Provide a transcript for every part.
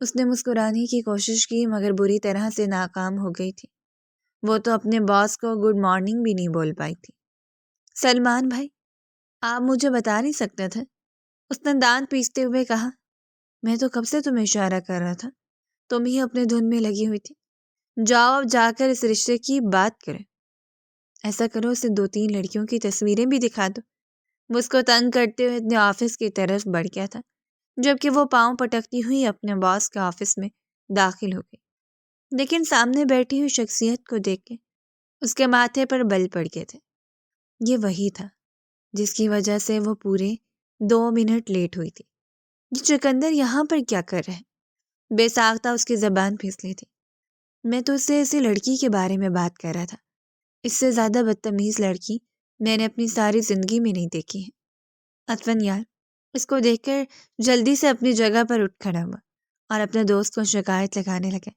اس نے مسکرانے کی کوشش کی مگر بری طرح سے ناکام ہو گئی تھی۔ وہ تو اپنے باس کو گڈ مارننگ بھی نہیں بول پائی تھی۔ سلمان بھائی، آپ مجھے بتا نہیں سکتے تھے؟ اس نے دانت پیستے ہوئے کہا۔ میں تو کب سے تمہیں اشارہ کر رہا تھا، تم ہی اپنے دھن میں لگی ہوئی تھی۔ جاؤ اب جا کر اس رشتے کی بات کریں۔ ایسا کرو اسے 2-3 لڑکیوں کی تصویریں بھی دکھا دو۔ وہ اس کو تنگ کرتے ہوئے اپنے آفس کی طرف بڑھ گیا تھا، جبکہ وہ پاؤں پٹکتی ہوئی اپنے باس کے آفس میں داخل ہو گئی، لیکن سامنے بیٹھی ہوئی شخصیت کو دیکھ کے اس کے ماتھے پر بل پڑ گئے تھے۔ یہ وہی تھا جس کی وجہ سے وہ پورے 2 منٹ لیٹ ہوئی تھی۔ یہ چکندر یہاں پر کیا کر رہے؟ بے ساختہ اس کی زبان پھسلی تھی۔ میں تو اس سے اسی لڑکی کے بارے میں بات کر رہا تھا۔ اس سے زیادہ بدتمیز لڑکی میں نے اپنی ساری زندگی میں نہیں دیکھی ہے۔ اطفن یار اس کو دیکھ کر جلدی سے اپنی جگہ پر اٹھ کھڑا ہوا اور اپنے دوست کو شکایت لگانے لگا۔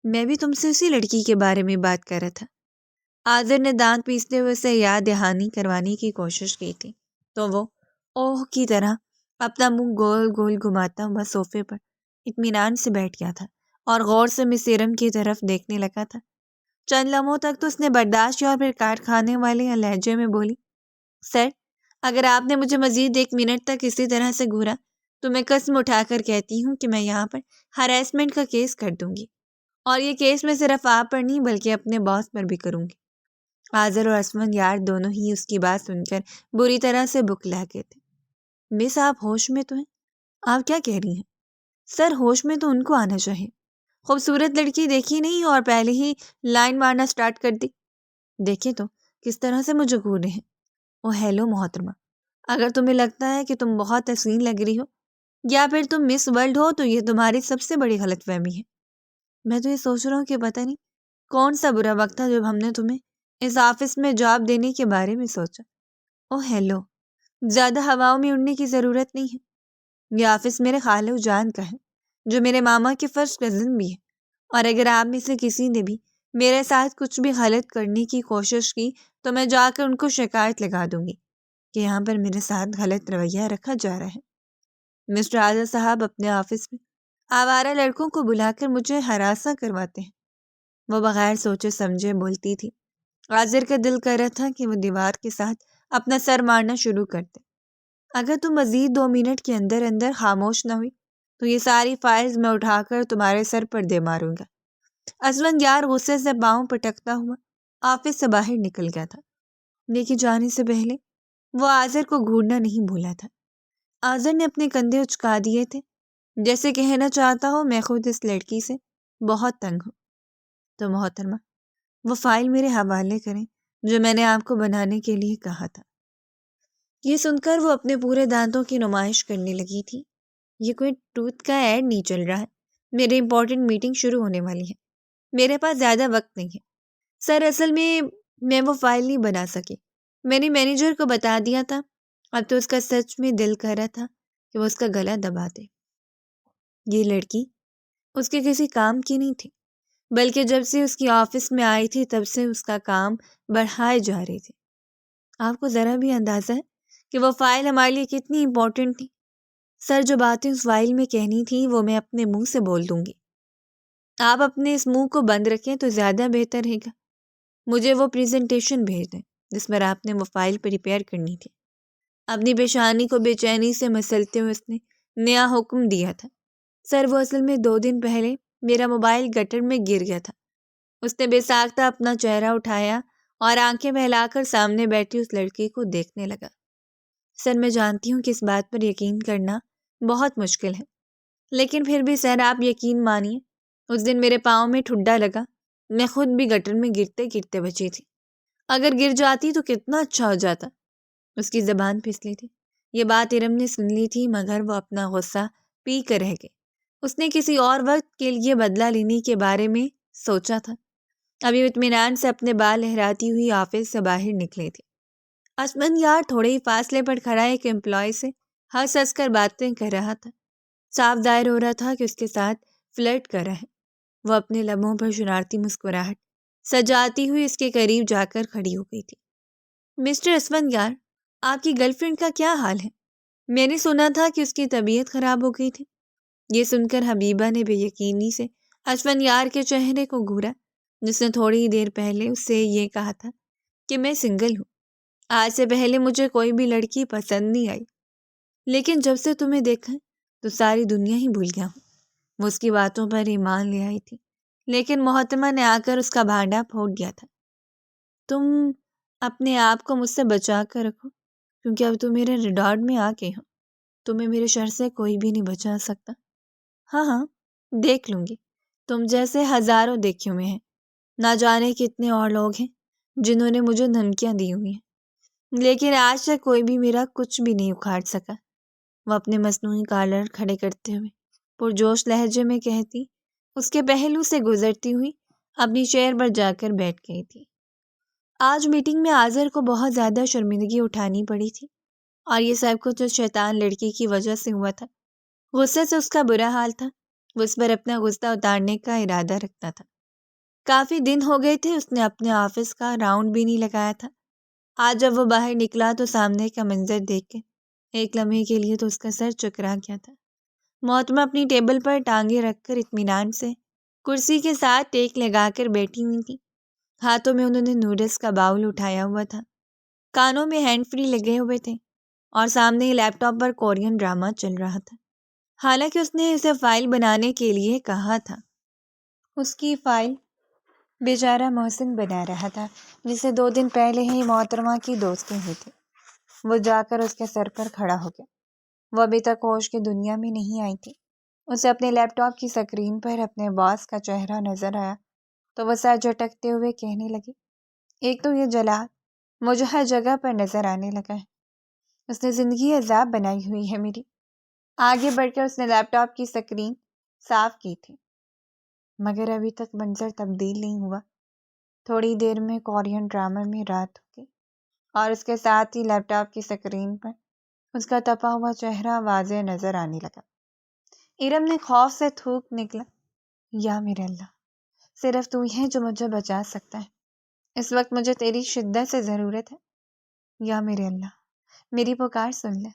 میں بھی تم سے اسی لڑکی کے بارے میں بات کر رہا تھا۔ آذر نے دانت پیستے ہوئے اسے یاد دہانی کروانے کی کوشش کی تھی تو وہ اوہ کی طرح اپنا منہ گول گول گھماتا ہوا صوفے پر اطمینان سے بیٹھ گیا تھا اور غور سے مس ارم کی طرف دیکھنے لگا تھا۔ چند لمحوں تک تو اس نے برداشت کیا اور پھر کاٹ کھانے والے لہجے میں بولی، سر اگر آپ نے مجھے مزید 1 منٹ تک اسی طرح سے گھورا تو میں قسم اٹھا کر کہتی ہوں کہ میں یہاں پر ہراسمنٹ کا کیس کر دوں گی، اور یہ کیس میں صرف آپ پر نہیں بلکہ اپنے باس پر بھی کروں گی۔ آذر اور اسمن یار دونوں ہی اس کی بات سن کر بری طرح سے بکلا گئے تھے۔ مس آپ ہوش میں تو ہیں؟ آپ کیا کہہ رہی ہیں؟ سر ہوش میں تو ان کو آنا چاہیے۔ خوبصورت لڑکی دیکھی نہیں اور پہلے ہی لائن مارنا سٹارٹ کر دی۔ دیکھیں تو کس طرح سے مجھے گھور رہے ہیں۔ او ہیلو محترمہ، اگر تمہیں لگتا ہے کہ تم بہت حسین لگ رہی ہو یا پھر تم مس ورلڈ ہو تو یہ تمہاری سب سے بڑی غلط فہمی ہے۔ میں تو یہ سوچ رہا ہوں کہ پتہ نہیں کون سا برا وقت تھا جب ہم نے تمہیں اس آفس میں جاب دینے کے بارے میں سوچا۔ او ہیلو، زیادہ ہواؤں میں اڑنے کی ضرورت نہیں ہے۔ یہ آفس میرے خالو جان کا ہے جو میرے ماما کے فرسٹ کزن بھی ہے، اور اگر آپ میں سے کسی نے بھی میرے ساتھ کچھ بھی غلط کرنے کی کوشش کی تو میں جا کر ان کو شکایت لگا دوں گی کہ یہاں پر میرے ساتھ غلط رویہ رکھا جا رہا ہے۔ مسٹر آذر صاحب اپنے آفس میں آوارہ لڑکوں کو بلا کر مجھے ہراساں کرواتے ہیں۔ وہ بغیر سوچے سمجھے بولتی تھی۔ آذر کا دل کر رہا تھا کہ وہ دیوار کے ساتھ اپنا سر مارنا شروع کر دے۔ اگر تم مزید 2 منٹ کے اندر اندر خاموش نہ ہوئی تو یہ ساری فائلز میں اٹھا کر تمہارے سر پر دے ماروں گا۔ اسمن یار غصے سے پاؤں پٹکتا ہوا آفس سے باہر نکل گیا تھا، لیکن جانے سے پہلے وہ آذر کو گھورنا نہیں بھولا تھا۔ آذر نے اپنے کندھے اچکا دیے تھے، جیسے کہنا چاہتا ہو میں خود اس لڑکی سے بہت تنگ ہوں۔ تو محترمہ وہ فائل میرے حوالے کریں جو میں نے آپ کو بنانے کے لیے کہا تھا۔ یہ سن کر وہ اپنے پورے دانتوں کی نمائش کرنے لگی تھی۔ یہ کوئی ٹوتھ کا ایڈ نہیں چل رہا ہے، میری امپورٹنٹ میٹنگ شروع ہونے والی ہے، میرے پاس زیادہ وقت نہیں ہے۔ سر اصل میں وہ فائل نہیں بنا سکی، میں نے مینیجر کو بتا دیا تھا، اب تو اس کا سچ میں دل کر رہا تھا کہ وہ اس کا گلا دبا دے۔ یہ لڑکی اس کے کسی کام کی نہیں تھی، بلکہ جب سے اس کی آفس میں آئی تھی تب سے اس کا کام بڑھائے جا رہے تھے۔ آپ کو ذرا بھی اندازہ ہے کہ وہ فائل ہمارے لیے کتنی امپورٹنٹ تھی؟ سر جو باتیں اس فائل میں کہنی تھی وہ میں اپنے منہ سے بول دوں گی، آپ اپنے اس منہ کو بند رکھیں تو زیادہ بہتر رہے گا۔ مجھے وہ پریزنٹیشن بھیج دیں جس پر آپ نے وہ فائل پریپیئر کرنی تھی۔ اپنی پیشانی کو بے چینی سے مسلتے ہوئے اس نے نیا حکم دیا تھا۔ سر وہ اصل میں 2 دن پہلے میرا موبائل گٹر میں گر گیا تھا۔ اس نے بے ساختہ اپنا چہرہ اٹھایا اور آنکھیں پھیلا کر سامنے بیٹھی اس لڑکی کو دیکھنے لگا۔ سر میں جانتی ہوں کہ اس بات پر یقین کرنا بہت مشکل ہے، لیکن پھر بھی سر آپ یقین مانیے اس دن میرے پاؤں میں ٹھڈا لگا، میں خود بھی گٹر میں گرتے گرتے بچی تھی۔ اگر گر جاتی تو کتنا اچھا ہو جاتا۔ اس کی زبان پھسلی تھی۔ یہ بات ارم نے سن لی تھی مگر وہ اپنا غصہ پی کر رہ گئی۔ اس نے کسی اور وقت کے لیے بدلہ لینے کے بارے میں سوچا تھا۔ ابھی اطمینان سے اپنے بال لہراتی ہوئی آفس سے باہر نکلے تھے۔ اسمن یار تھوڑے ہی فاصلے پر کھڑا ایک امپلائی سے ہنس ہنس کر باتیں کر رہا تھا۔ صاف ظاہر ہو رہا تھا کہ اس کے ساتھ فلرٹ کر رہا ہے۔ وہ اپنے لبوں پر شرارتی مسکراہٹ سجاتی ہوئی اس کے قریب جا کر کھڑی ہو گئی تھی۔ مسٹر اسمن یار، آپ کی گرل فرینڈ کا کیا حال ہے؟ میں نے سنا تھا کہ اس کی طبیعت خراب ہو گئی تھی۔ یہ سن کر حبیبہ نے بے یقینی سے اشفن یار کے چہرے کو گھورا، جس نے تھوڑی ہی دیر پہلے اس سے یہ کہا تھا کہ میں سنگل ہوں۔ آج سے پہلے مجھے کوئی بھی لڑکی پسند نہیں آئی، لیکن جب سے تمہیں دیکھا تو ساری دنیا ہی بھول گیا ہوں۔ وہ اس کی باتوں پر ایمان لے آئی تھی، لیکن محتمہ نے آ کر اس کا بھانڈا پھوڑ دیا تھا۔ تم اپنے آپ کو مجھ سے بچا کر رکھو، کیونکہ اب تم میرے ریڈارڈ میں آ کے ہو۔ تمہیں میرے شر سے کوئی بھی نہیں بچا سکتا۔ ہاں ہاں، دیکھ لوں گی، تم جیسے ہزاروں دیکھے ہوئے ہیں، نہ جانے کتنے اور لوگ ہیں جنہوں نے مجھے دھمکیاں دی ہوئی ہیں، لیکن آج تک کوئی بھی میرا کچھ بھی نہیں اکھاڑ سکا۔ وہ اپنے مصنوعی کالر کھڑے کرتے ہوئے پرجوش لہجے میں کہتی، اس کے پہلو سے گزرتی ہوئی اپنی چیئر پر جا کر بیٹھ گئی تھی۔ آج میٹنگ میں آذر کو بہت زیادہ شرمندگی اٹھانی پڑی تھی، اور یہ سب کچھ اس شیطان لڑکی کی وجہ سے ہوا تھا۔ غصے سے اس کا برا حال تھا، وہ اس پر اپنا غصہ اتارنے کا ارادہ رکھتا تھا۔ کافی دن ہو گئے تھے اس نے اپنے آفس کا راؤنڈ بھی نہیں لگایا تھا۔ آج جب وہ باہر نکلا تو سامنے کا منظر دیکھ کے ایک لمحے کے لیے تو اس کا سر چکرا گیا تھا۔ محتمہ اپنی ٹیبل پر ٹانگیں رکھ کر اطمینان سے کرسی کے ساتھ ٹیک لگا کر بیٹھی ہوئی تھی۔ ہاتھوں میں انہوں نے نوڈلز کا باؤل اٹھایا ہوا تھا، کانوں میں ہینڈ فری لگے ہوئے تھے، اور سامنے ہی لیپ ٹاپ پر کورین ڈرامہ چل رہا تھا۔ حالانکہ اس نے اسے فائل بنانے کے لیے کہا تھا، اس کی فائل بیچارہ محسن بنا رہا تھا، جسے 2 دن پہلے ہی محترمہ کی دوستی ہوئی تھی۔ وہ جا کر اس کے سر پر کھڑا ہو گیا۔ وہ ابھی تک ہوش کی دنیا میں نہیں آئی تھی۔ اسے اپنے لیپ ٹاپ کی سکرین پر اپنے باس کا چہرہ نظر آیا تو وہ سر جھٹکتے ہوئے کہنے لگی، ایک تو یہ جلاد مجھے ہر جگہ پر نظر آنے لگا ہے، اس نے زندگی عذاب بنائی ہوئی ہے میری۔ آگے بڑھ کر اس نے لیپ ٹاپ کی سکرین صاف کی تھی، مگر ابھی تک منظر تبدیل نہیں ہوا۔ تھوڑی دیر میں کورین ڈرامہ میں رات ہو گئی، اور اس کے ساتھ ہی لیپ ٹاپ کی سکرین پر اس کا تپا ہوا چہرہ واضح نظر آنے لگا۔ ارم نے خوف سے تھوک نکلا، یا میرے اللہ، صرف تو ہی ہے جو مجھے بچا سکتا ہے، اس وقت مجھے تیری شدت سے ضرورت ہے، یا میرے اللہ میری پکار سن لے۔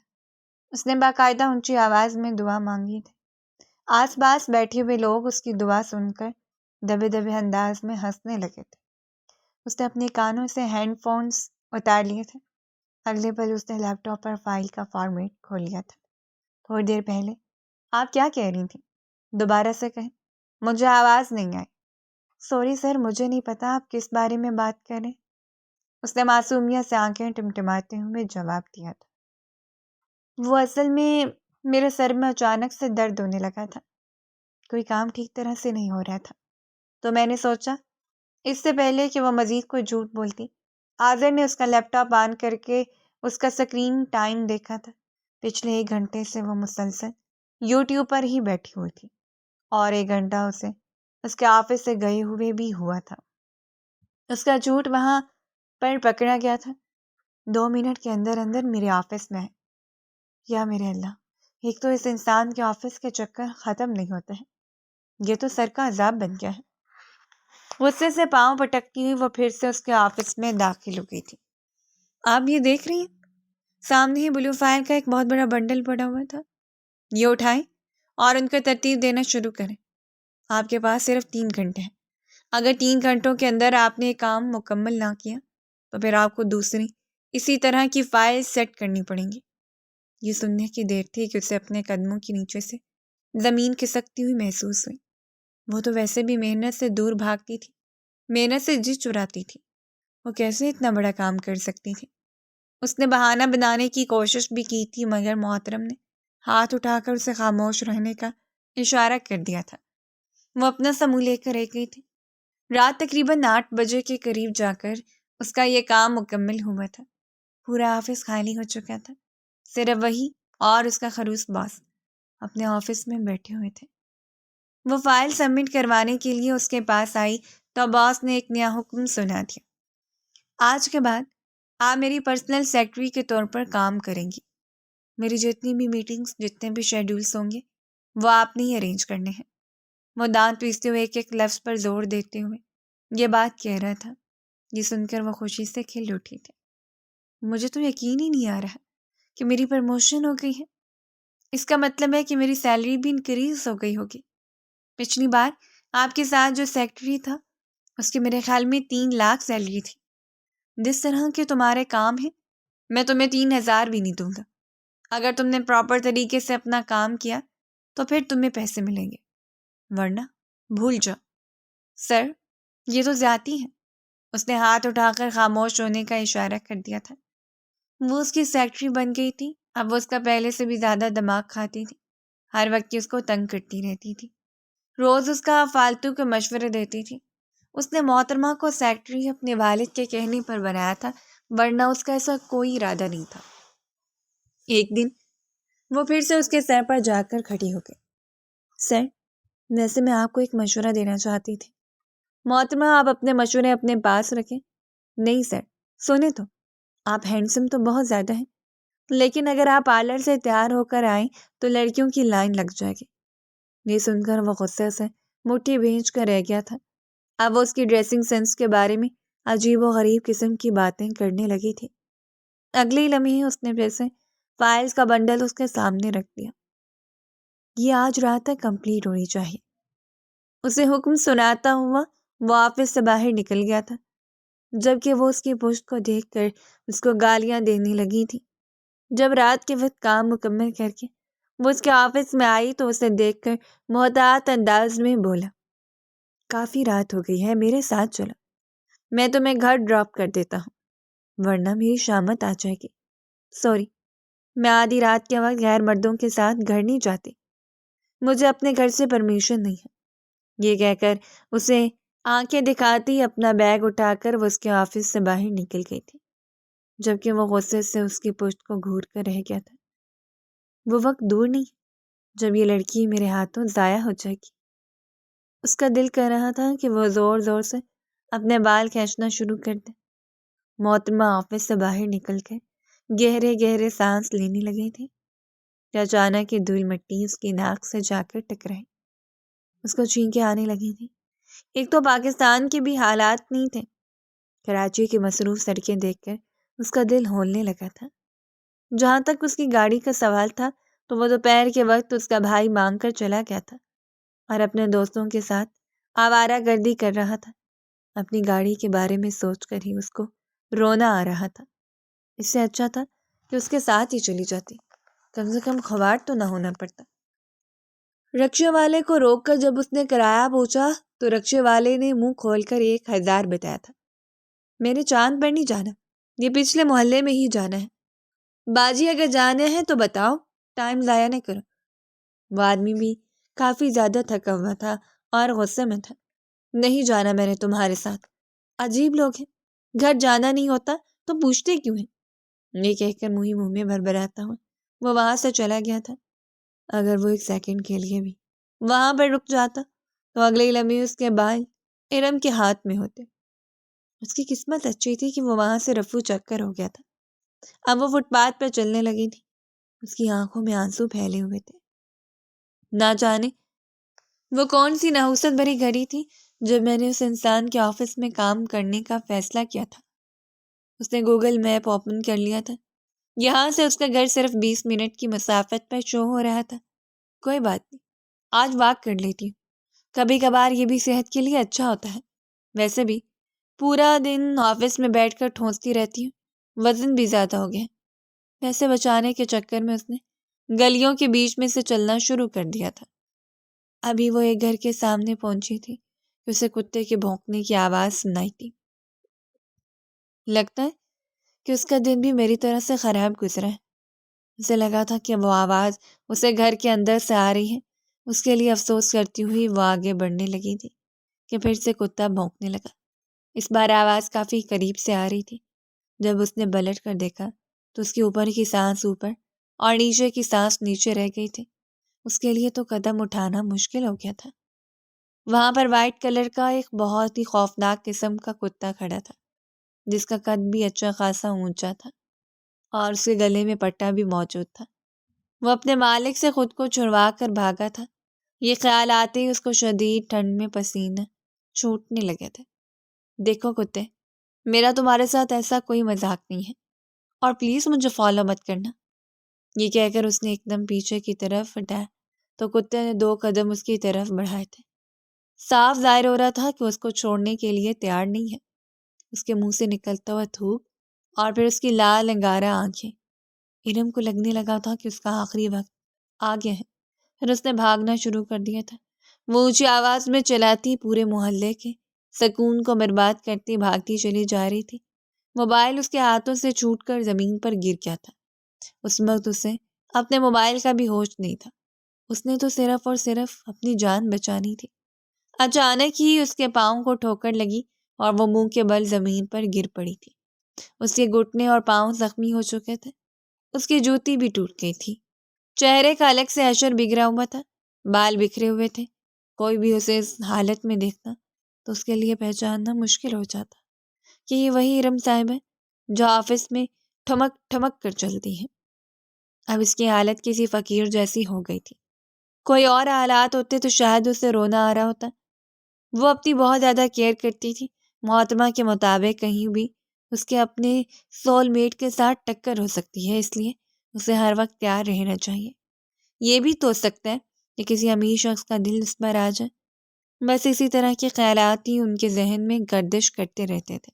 اس نے باقاعدہ اونچی آواز میں دعا مانگی تھی۔ آس پاس بیٹھے ہوئے لوگ اس کی دعا سن کر دبے دبے انداز میں ہنسنے لگے تھے۔ اس نے اپنے کانوں سے ہینڈ فونز اتار لیے تھے۔ اگلے پل اس نے لیپ ٹاپ پر فائل کا فارمیٹ کھول لیا تھا۔ تھوڑی دیر پہلے آپ کیا کہہ رہی تھیں؟ دوبارہ سے کہیں، مجھے آواز نہیں آئی۔ سوری سر، مجھے نہیں پتا آپ کس بارے میں بات کریں، اس نے معصومیت سے آنکھیں ٹمٹماتے ہوئے جواب دیا تھا۔ وہ اصل میں میرے سر میں اچانک سے درد ہونے لگا تھا، کوئی کام ٹھیک طرح سے نہیں ہو رہا تھا، تو میں نے سوچا اس سے پہلے کہ وہ مزید کوئی جھوٹ بولتی، آذر نے اس کا لیپ ٹاپ آن کر کے اس کا سکرین ٹائم دیکھا تھا۔ پچھلے 1 گھنٹے سے وہ مسلسل یوٹیوب پر ہی بیٹھی ہوئی تھی، اور 1 گھنٹہ اسے اس کے آفس سے گئے ہوئے بھی ہوا تھا۔ اس کا جھوٹ وہاں پر پکڑا گیا تھا۔ 2 منٹ کے اندر اندر میرے آفس میں ہے، یا میرے اللہ، ایک تو اس انسان کے آفس کے چکر ختم نہیں ہوتے ہیں، یہ تو سر کا عذاب بن گیا ہے۔ غصے سے پاؤں پٹکتی ہوئی وہ پھر سے اس کے آفس میں داخل ہو گئی تھی۔ آپ یہ دیکھ رہی ہیں، سامنے ہی بلو فائل کا ایک بہت بڑا بنڈل پڑا ہوا تھا، یہ اٹھائیں اور ان کو ترتیب دینا شروع کریں۔ آپ کے پاس صرف 3 گھنٹے ہیں، اگر 3 گھنٹوں کے اندر آپ نے یہ کام مکمل نہ کیا تو پھر آپ کو دوسری اسی طرح کی فائل سیٹ کرنی پڑیں گی۔ یہ سننے کی دیر تھی کہ اسے اپنے قدموں کے نیچے سے زمین کھسکتی ہوئی محسوس ہوئی۔ وہ تو ویسے بھی محنت سے دور بھاگتی تھی، محنت سے جی چراتی تھی، وہ کیسے اتنا بڑا کام کر سکتی تھی؟ اس نے بہانہ بنانے کی کوشش بھی کی تھی، مگر محترم نے ہاتھ اٹھا کر اسے خاموش رہنے کا اشارہ کر دیا تھا۔ وہ اپنا سا منہ لے کر رہ گئی تھی۔ رات تقریباً 8 بجے کے قریب جا کر اس کا یہ کام مکمل ہوا تھا۔ پورا آفس خالی ہو چکا تھا، صرف وہی اور اس کا خروس باس اپنے آفس میں بیٹھے ہوئے تھے۔ وہ فائل سبمٹ کروانے کے لیے اس کے پاس آئی تو باس نے ایک نیا حکم سنا دیا، آج کے بعد آپ میری پرسنل سیکرٹری کے طور پر کام کریں گی۔ میری جتنی بھی میٹنگز، جتنے بھی شیڈولز ہوں گے وہ آپ نے ہی ارینج کرنے ہیں۔ وہ دانت پیستے ہوئے ایک ایک لفظ پر زور دیتے ہوئے یہ بات کہہ رہا تھا۔ یہ سن کر وہ خوشی سے کھل اٹھی تھی۔ مجھے تو یقین ہی نہیں آ رہا کہ میری پروموشن ہو گئی ہے۔ اس کا مطلب ہے کہ میری سیلری بھی انکریز ہو گئی ہوگی۔ پچھلی بار آپ کے ساتھ جو سیکٹری تھا اس کی میرے خیال میں 3 لاکھ سیلری تھی۔ جس طرح کے تمہارے کام ہیں میں تمہیں 3,000 بھی نہیں دوں گا۔ اگر تم نے پراپر طریقے سے اپنا کام کیا تو پھر تمہیں پیسے ملیں گے، ورنہ بھول جاؤ۔ سر، یہ تو زیادتی ہے۔ اس نے ہاتھ اٹھا کر خاموش ہونے کا اشارہ کر دیا تھا۔ وہ اس کی سیکٹری بن گئی تھی، اب وہ اس کا پہلے سے بھی زیادہ دماغ کھاتی تھی، ہر وقت اس کو تنگ کرتی رہتی تھی، روز اس کا فالتو کے مشورے دیتی تھی۔ اس نے محترمہ کو سیکٹری اپنے والد کے کہنے پر بنایا تھا، ورنہ اس کا ایسا کوئی ارادہ نہیں تھا۔ ایک دن وہ پھر سے اس کے سر پر جا کر کھڑی ہو گئی۔ سر، ویسے میں آپ کو ایک مشورہ دینا چاہتی تھی۔ محترمہ، آپ اپنے مشورے اپنے پاس رکھیں۔ نہیں سر، سنیں تو، آپ ہینڈسم تو بہت زیادہ ہیں، لیکن اگر آپ پارلر سے تیار ہو کر آئیں تو لڑکیوں کی لائن لگ جائے گی۔ یہ سن کر وہ غصے سے مٹھی بھینچ کر رہ گیا تھا۔ اب وہ اس کی ڈریسنگ سینس کے بارے میں عجیب و غریب قسم کی باتیں کرنے لگی تھی۔ اگلے لمحے اس نے پھر سے فائلز کا بنڈل اس کے سامنے رکھ دیا۔ یہ آج رات تک کمپلیٹ ہونی چاہیے۔ اسے حکم سناتا ہوا وہ آفس سے باہر نکل گیا تھا، جبکہ وہ اس کی پشت کو دیکھ کر اس کو گالیاں دینے لگی تھی۔ جب رات کے وقت کام مکمل کر کے وہ اس کے آفس میں آئی تو اسے دیکھ کر محتاط انداز میں بولا، کافی رات ہو گئی ہے، میرے ساتھ چلو، میں تمہیں گھر ڈراپ کر دیتا ہوں، ورنہ میری شامت آ جائے گی۔ سوری، میں آدھی رات کے وقت غیر مردوں کے ساتھ گھر نہیں جاتی، مجھے اپنے گھر سے پرمیشن نہیں ہے۔ یہ کہہ کر اسے آنکھیں دکھاتی اپنا بیگ اٹھا کر وہ اس کے آفس سے باہر نکل گئی تھی، جبکہ وہ غصے سے اس کی پشت کو گھور کر رہ گیا تھا۔ وہ وقت دور نہیں جب یہ لڑکی میرے ہاتھوں ضائع ہو جائے گی۔ اس کا دل کر رہا تھا کہ وہ زور زور سے اپنے بال کھینچنا شروع کر دے۔ محترمہ آفس سے باہر نکل کر گہرے گہرے سانس لینے لگی تھی کہ اچانک یہ دھول مٹی اس کی ناک سے جا کر ٹکرائی۔ اس کو چھینکیں آنے لگی تھی۔ ایک تو پاکستان کے بھی حالات نہیں تھے، کراچی کی مصروف سڑکیں دیکھ کر اس کا دل ہولنے لگا تھا۔ جہاں تک اس کی گاڑی کا سوال تھا تو وہ دوپہر کے وقت اس کا بھائی مانگ کر چلا گیا تھا اور اپنے دوستوں کے ساتھ آوارہ گردی کر رہا تھا۔ اپنی گاڑی کے بارے میں سوچ کر ہی اس کو رونا آ رہا تھا۔ اس سے اچھا تھا کہ اس کے ساتھ ہی چلی جاتی، کم سے کم خوار تو نہ ہونا پڑتا۔ رکشے والے کو روک کر جب اس نے کرایہ پوچھا تو رکشے والے نے منہ کھول کر 1,000 بتایا تھا۔ میں نے چاند پر نہیں جانا، یہ پچھلے محلے میں ہی جانا ہے۔ باجی اگر جانا ہے تو بتاؤ، ٹائم ضائع نہ کرو۔ وہ آدمی بھی کافی زیادہ تھکا ہوا تھا اور غصے میں تھا۔ نہیں جانا میں نے تمہارے ساتھ، عجیب لوگ ہیں، گھر جانا نہیں ہوتا تو پوچھتے کیوں ہیں؟ یہ کہہ کر منہ میں بھربھراتا ہوا وہ وہاں سے چلا گیا تھا۔ اگر وہ 1 سیکنڈ کے لیے بھی وہاں پر رک جاتا تو اگلے لمحے اس کے بال ارم کے ہاتھ میں ہوتے۔ اس کی قسمت اچھی تھی کہ وہ وہاں سے رفو چکر ہو گیا تھا۔ اب وہ فٹ پاتھ پر چلنے لگی تھی، اس کی آنکھوں میں آنسو پھیلے ہوئے تھے۔ نہ جانے وہ کون سی نحوست بھری گھڑی تھی جب میں نے اس انسان کے آفس میں کام کرنے کا فیصلہ کیا تھا۔ اس نے گوگل میپ اوپن کر لیا تھا۔ یہاں سے اس کا گھر صرف 20 منٹ کی مسافت پر شو ہو رہا تھا۔ کوئی بات نہیں، آج واک کر لیتی ہوں، کبھی کبھار یہ بھی صحت کے لیے اچھا ہوتا ہے۔ ویسے بھی پورا دن آفس میں بیٹھ کر ٹھونستی رہتی ہوں، وزن بھی زیادہ ہو گیا۔ پیسے بچانے کے چکر میں اس نے گلیوں کے بیچ میں سے چلنا شروع کر دیا تھا۔ ابھی وہ ایک گھر کے سامنے پہنچی تھی کہ اسے کتے کے بھونکنے کی آواز سنائی تھی۔ لگتا ہے کہ اس کا دن بھی میری طرح سے خراب گزرا ہے۔ اسے لگا تھا کہ وہ آواز اسے گھر کے اندر سے آ رہی ہے۔ اس کے لیے افسوس کرتی ہوئی وہ آگے بڑھنے لگی تھی کہ پھر سے کتا بھونکنے لگا۔ اس بار آواز کافی قریب سے آ رہی تھی۔ جب اس نے پلٹ کر دیکھا تو اس کی اوپر کی سانس اوپر اور نیچے کی سانس نیچے رہ گئی تھی۔ اس کے لیے تو قدم اٹھانا مشکل ہو گیا تھا۔ وہاں پر وائٹ کلر کا ایک بہت ہی خوفناک قسم کا کتا کھڑا تھا، جس کا قد بھی اچھا خاصا اونچا تھا اور اس کے گلے میں پٹا بھی موجود تھا۔ وہ اپنے مالک سے خود کو چھڑوا کر بھاگا تھا۔ یہ خیال آتے ہی اس کو شدید ٹھنڈ میں پسینہ چھوٹنے لگے تھے۔ دیکھو کتے، میرا تمہارے ساتھ ایسا کوئی مذاق نہیں ہے، اور پلیز مجھے فالو مت کرنا۔ یہ کہہ کر اس نے ایک دم پیچھے کی طرف ہٹایا تو کتے نے 2 قدم اس کی طرف بڑھائے تھے۔ صاف ظاہر ہو رہا تھا کہ اس کو چھوڑنے کے لیے تیار نہیں ہے۔ اس کے منہ سے نکلتا ہوا تھوک اور پھر اس کی لال انگارہ آنکھیں۔ ارم کو لگنے لگا تھا کہ اس کا آخری وقت آ گیا ہے۔ پھر اس نے بھاگنا شروع کر دیا تھا۔ وہ اونچی آواز میں چلاتی پورے محلے کے سکون کو برباد کرتی بھاگتی چلی جا رہی تھی۔ موبائل اس کے ہاتھوں سے چھوٹ کر زمین پر گر گیا تھا۔ اس وقت اسے اپنے موبائل کا بھی ہوش نہیں تھا۔ اس نے تو صرف اور صرف اپنی جان بچانی تھی۔ اچانک ہی اس کے پاؤں کو ٹھوکر لگی اور وہ منہ کے بل زمین پر گر پڑی تھی۔ اس کے گھٹنے اور پاؤں زخمی ہو چکے تھے۔ اس کی جوتی بھی ٹوٹ گئی تھی۔ چہرے کا الگ سے حشر بگڑا ہوا تھا۔ بال بکھرے ہوئے تھے۔ کوئی بھی اسے اس حالت میں دیکھتا تو اس کے لیے پہچاننا مشکل ہو جاتا کہ یہ وہی ارم صاحب ہے جو آفس میں ٹھمک ٹھمک کر چلتی ہے۔ اب اس کی حالت کسی فقیر جیسی ہو گئی تھی۔ کوئی اور حالات ہوتے تو شاید اسے رونا آ رہا ہوتا۔ وہ اپنی بہت زیادہ کیئر کرتی تھی۔ محتمہ کے مطابق کہیں بھی اس کے اپنے سول میٹ کے ساتھ ٹکر ہو سکتی ہے، اس لیے اسے ہر وقت تیار رہنا چاہیے۔ یہ بھی تو ہو سکتا ہے کہ کسی امیر شخص کا دل اس پر آ جائے۔ بس اسی طرح کے خیالات ہی ان کے ذہن میں گردش کرتے رہتے تھے۔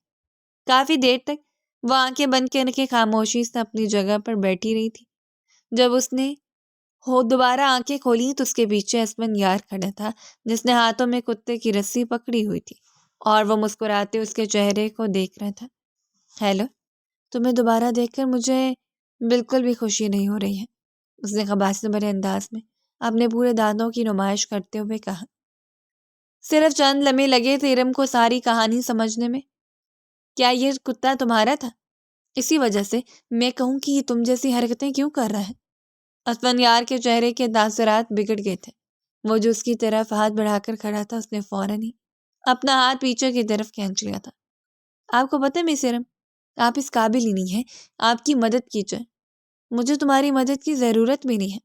کافی دیر تک وہ آنکھیں بند کر کے خاموشی سے اپنی جگہ پر بیٹھی رہی تھی۔ جب اس نے دوبارہ آنکھیں کھولی تو اس کے پیچھے اسفند یار کھڑا تھا، جس نے ہاتھوں میں کتے کی رسی پکڑی ہوئی تھی اور وہ مسکراتے اس کے چہرے کو دیکھ رہا تھا۔ ہیلو، تمہیں دوبارہ دیکھ کر مجھے بالکل بھی خوشی نہیں ہو رہی ہے، اس نے خباثت بھرے انداز میں اپنے پورے دانتوں کی نمائش کرتے ہوئے کہا۔ صرف چند لمحے لگے تھے ارم کو ساری کہانی سمجھنے میں۔ کیا یہ کتا تمہارا تھا؟ اسی وجہ سے میں کہوں کہ یہ تم جیسی حرکتیں کیوں کر رہا ہے؟ اسفند یار کے چہرے کے تاثرات بگڑ گئے تھے۔ وہ جو اس کی طرف ہاتھ بڑھا کر کھڑا تھا، اس نے فوراً ہی اپنا ہاتھ پیچھے کی طرف کھینچ لیا تھا۔ آپ کو پتہ ہے مس ارم، آپ اس قابل ہی نہیں ہیں آپ کی مدد کی جائے۔ مجھے تمہاری مدد کی ضرورت بھی نہیں ہے۔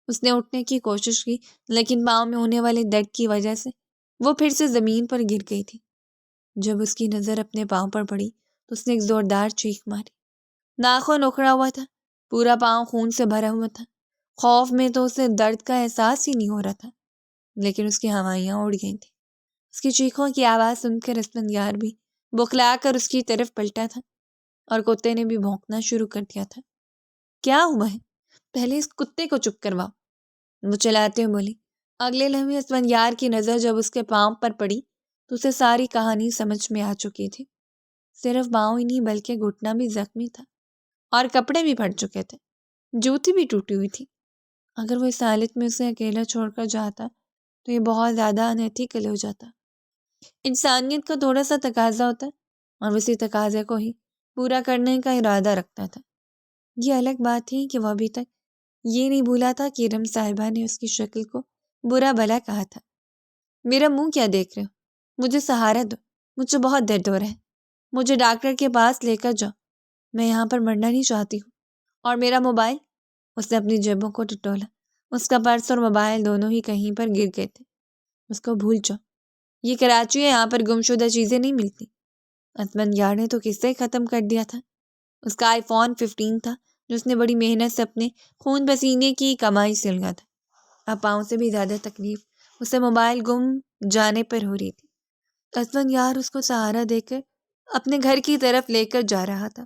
اس نے اٹھنے کی کوشش کی، لیکن پاؤں میں ہونے والے درد کی وجہ سے وہ پھر سے زمین پر گر گئی تھی۔ جب اس کی نظر اپنے پاؤں پر پڑی تو اس نے ایک زوردار چیخ ماری۔ ناخن اکھڑا ہوا تھا، پورا پاؤں خون سے بھرا ہوا تھا۔ خوف میں تو اسے درد کا احساس ہی نہیں ہو رہا تھا، لیکن اس کی ہوائیاں اڑ گئی تھیں۔ اس کی چیخوں کی آواز سن کر اسفند یار بھی بخلا کر اس کی طرف پلٹا تھا اور کتے نے بھی بھونکنا شروع کر دیا تھا۔ کیا ہوا ہے؟ پہلے اس کتے کو چپ کرواؤ، وہ چلاتے ہوئے بولی۔ اگلے لمحے اسفند یار کی نظر جب اس کے پاؤں پر پڑی تو اسے ساری کہانی سمجھ میں آ چکی تھی۔ صرف پاؤں ہی نہیں بلکہ گھٹنا بھی زخمی تھا اور کپڑے بھی پھٹ چکے تھے، جوتی بھی ٹوٹی ہوئی تھی۔ اگر وہ اس حالت میں اسے اکیلا چھوڑ کر جاتا تو یہ بہت زیادہ انیتھیکل ہو جاتا۔ انسانیت کا تھوڑا سا تقاضا ہوتا ہے اور اسی تقاضے کو ہی پورا کرنے کا ارادہ رکھتا تھا۔ یہ الگ بات تھی کہ وہ ابھی تک یہ نہیں بھولا تھا کہ ارم صاحبہ نے اس کی شکل کو برا بھلا کہا تھا۔ میرا منہ کیا دیکھ رہے ہو؟ مجھے سہارا دو، مجھے بہت درد ہو رہا ہے، مجھے ڈاکٹر کے پاس لے کر جاؤ، میں یہاں پر مرنا نہیں چاہتی ہوں۔ اور میرا موبائل؟ اس نے اپنی جیبوں کو ٹٹولا۔ اس کا پرس اور موبائل دونوں ہی کہیں پر گر گئے تھے۔ اس کو بھول جاؤ، یہ کراچی ہے، یہاں پر گمشدہ چیزیں نہیں ملتی۔ اسفند یار نے تو قصہ ہی ختم کر دیا تھا۔ اس کا آئی فون 15 تھا جو اس نے بڑی محنت سے اپنے خون پسینے کی کمائی سے لیا تھا۔ اب پاؤں سے بھی زیادہ تکلیف اسے موبائل گم جانے پر ہو رہی تھی۔ اسفند یار اس کو سہارا دے کر اپنے گھر کی طرف لے کر جا رہا تھا۔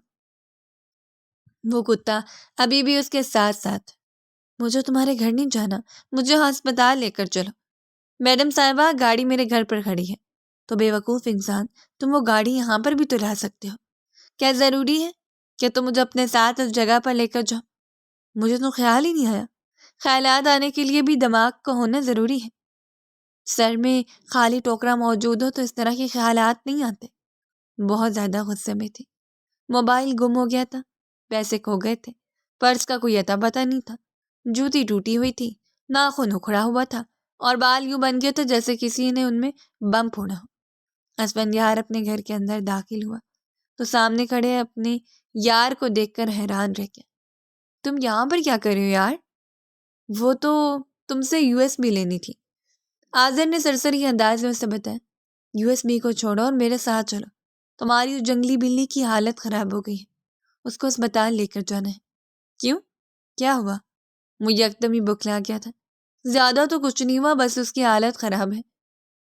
وہ کتا ابھی بھی اس کے ساتھ ساتھ۔ مجھے تمہارے گھر نہیں جانا، مجھے ہسپتال لے کر چلو۔ میڈم صاحبہ، گاڑی میرے گھر پر کھڑی ہے۔ تو بے وقوف انسان، تم وہ گاڑی یہاں پر بھی تو لا سکتے ہو۔ کیا ضروری ہے کہ تم مجھے اپنے ساتھ اس جگہ پر لے کر جاؤ؟ مجھے تو خیال ہی نہیں آیا۔ خیالات آنے کے لیے بھی دماغ کا ہونا ضروری ہے۔ سر میں خالی ٹوکرا موجود ہو تو اس طرح کے خیالات نہیں آتے۔ بہت زیادہ غصے میں تھی۔ موبائل گم ہو گیا تھا، پیسے کھو گئے تھے، پرس کا کوئی اتا پتہ نہیں تھا، جوتی ٹوٹی ہوئی تھی، ناخن اکھڑا ہوا تھا اور بال یوں بن گئے تھے جیسے کسی نے ان میں بم پھوڑا ہو۔ اسفند یار اپنے گھر کے اندر داخل ہوا تو سامنے کھڑے اپنے یار کو دیکھ کر حیران رہ گیا۔ تم یہاں پر کیا کر رہے ہو یار؟ وہ تو تم سے USB لینی تھی، آذر نے سرسری انداز میں اسے بتایا۔ USB کو چھوڑو اور میرے ساتھ چلو، تمہاری اس جنگلی بلی کی حالت خراب ہو گئی ہے، اس کو اسپتال لے کر جانا ہے۔ کیوں؟ کیا ہوا؟ وہ یکدم ہی بکھلا گیا تھا۔ زیادہ تو کچھ نہیں ہوا، بس اس کی حالت خراب ہے۔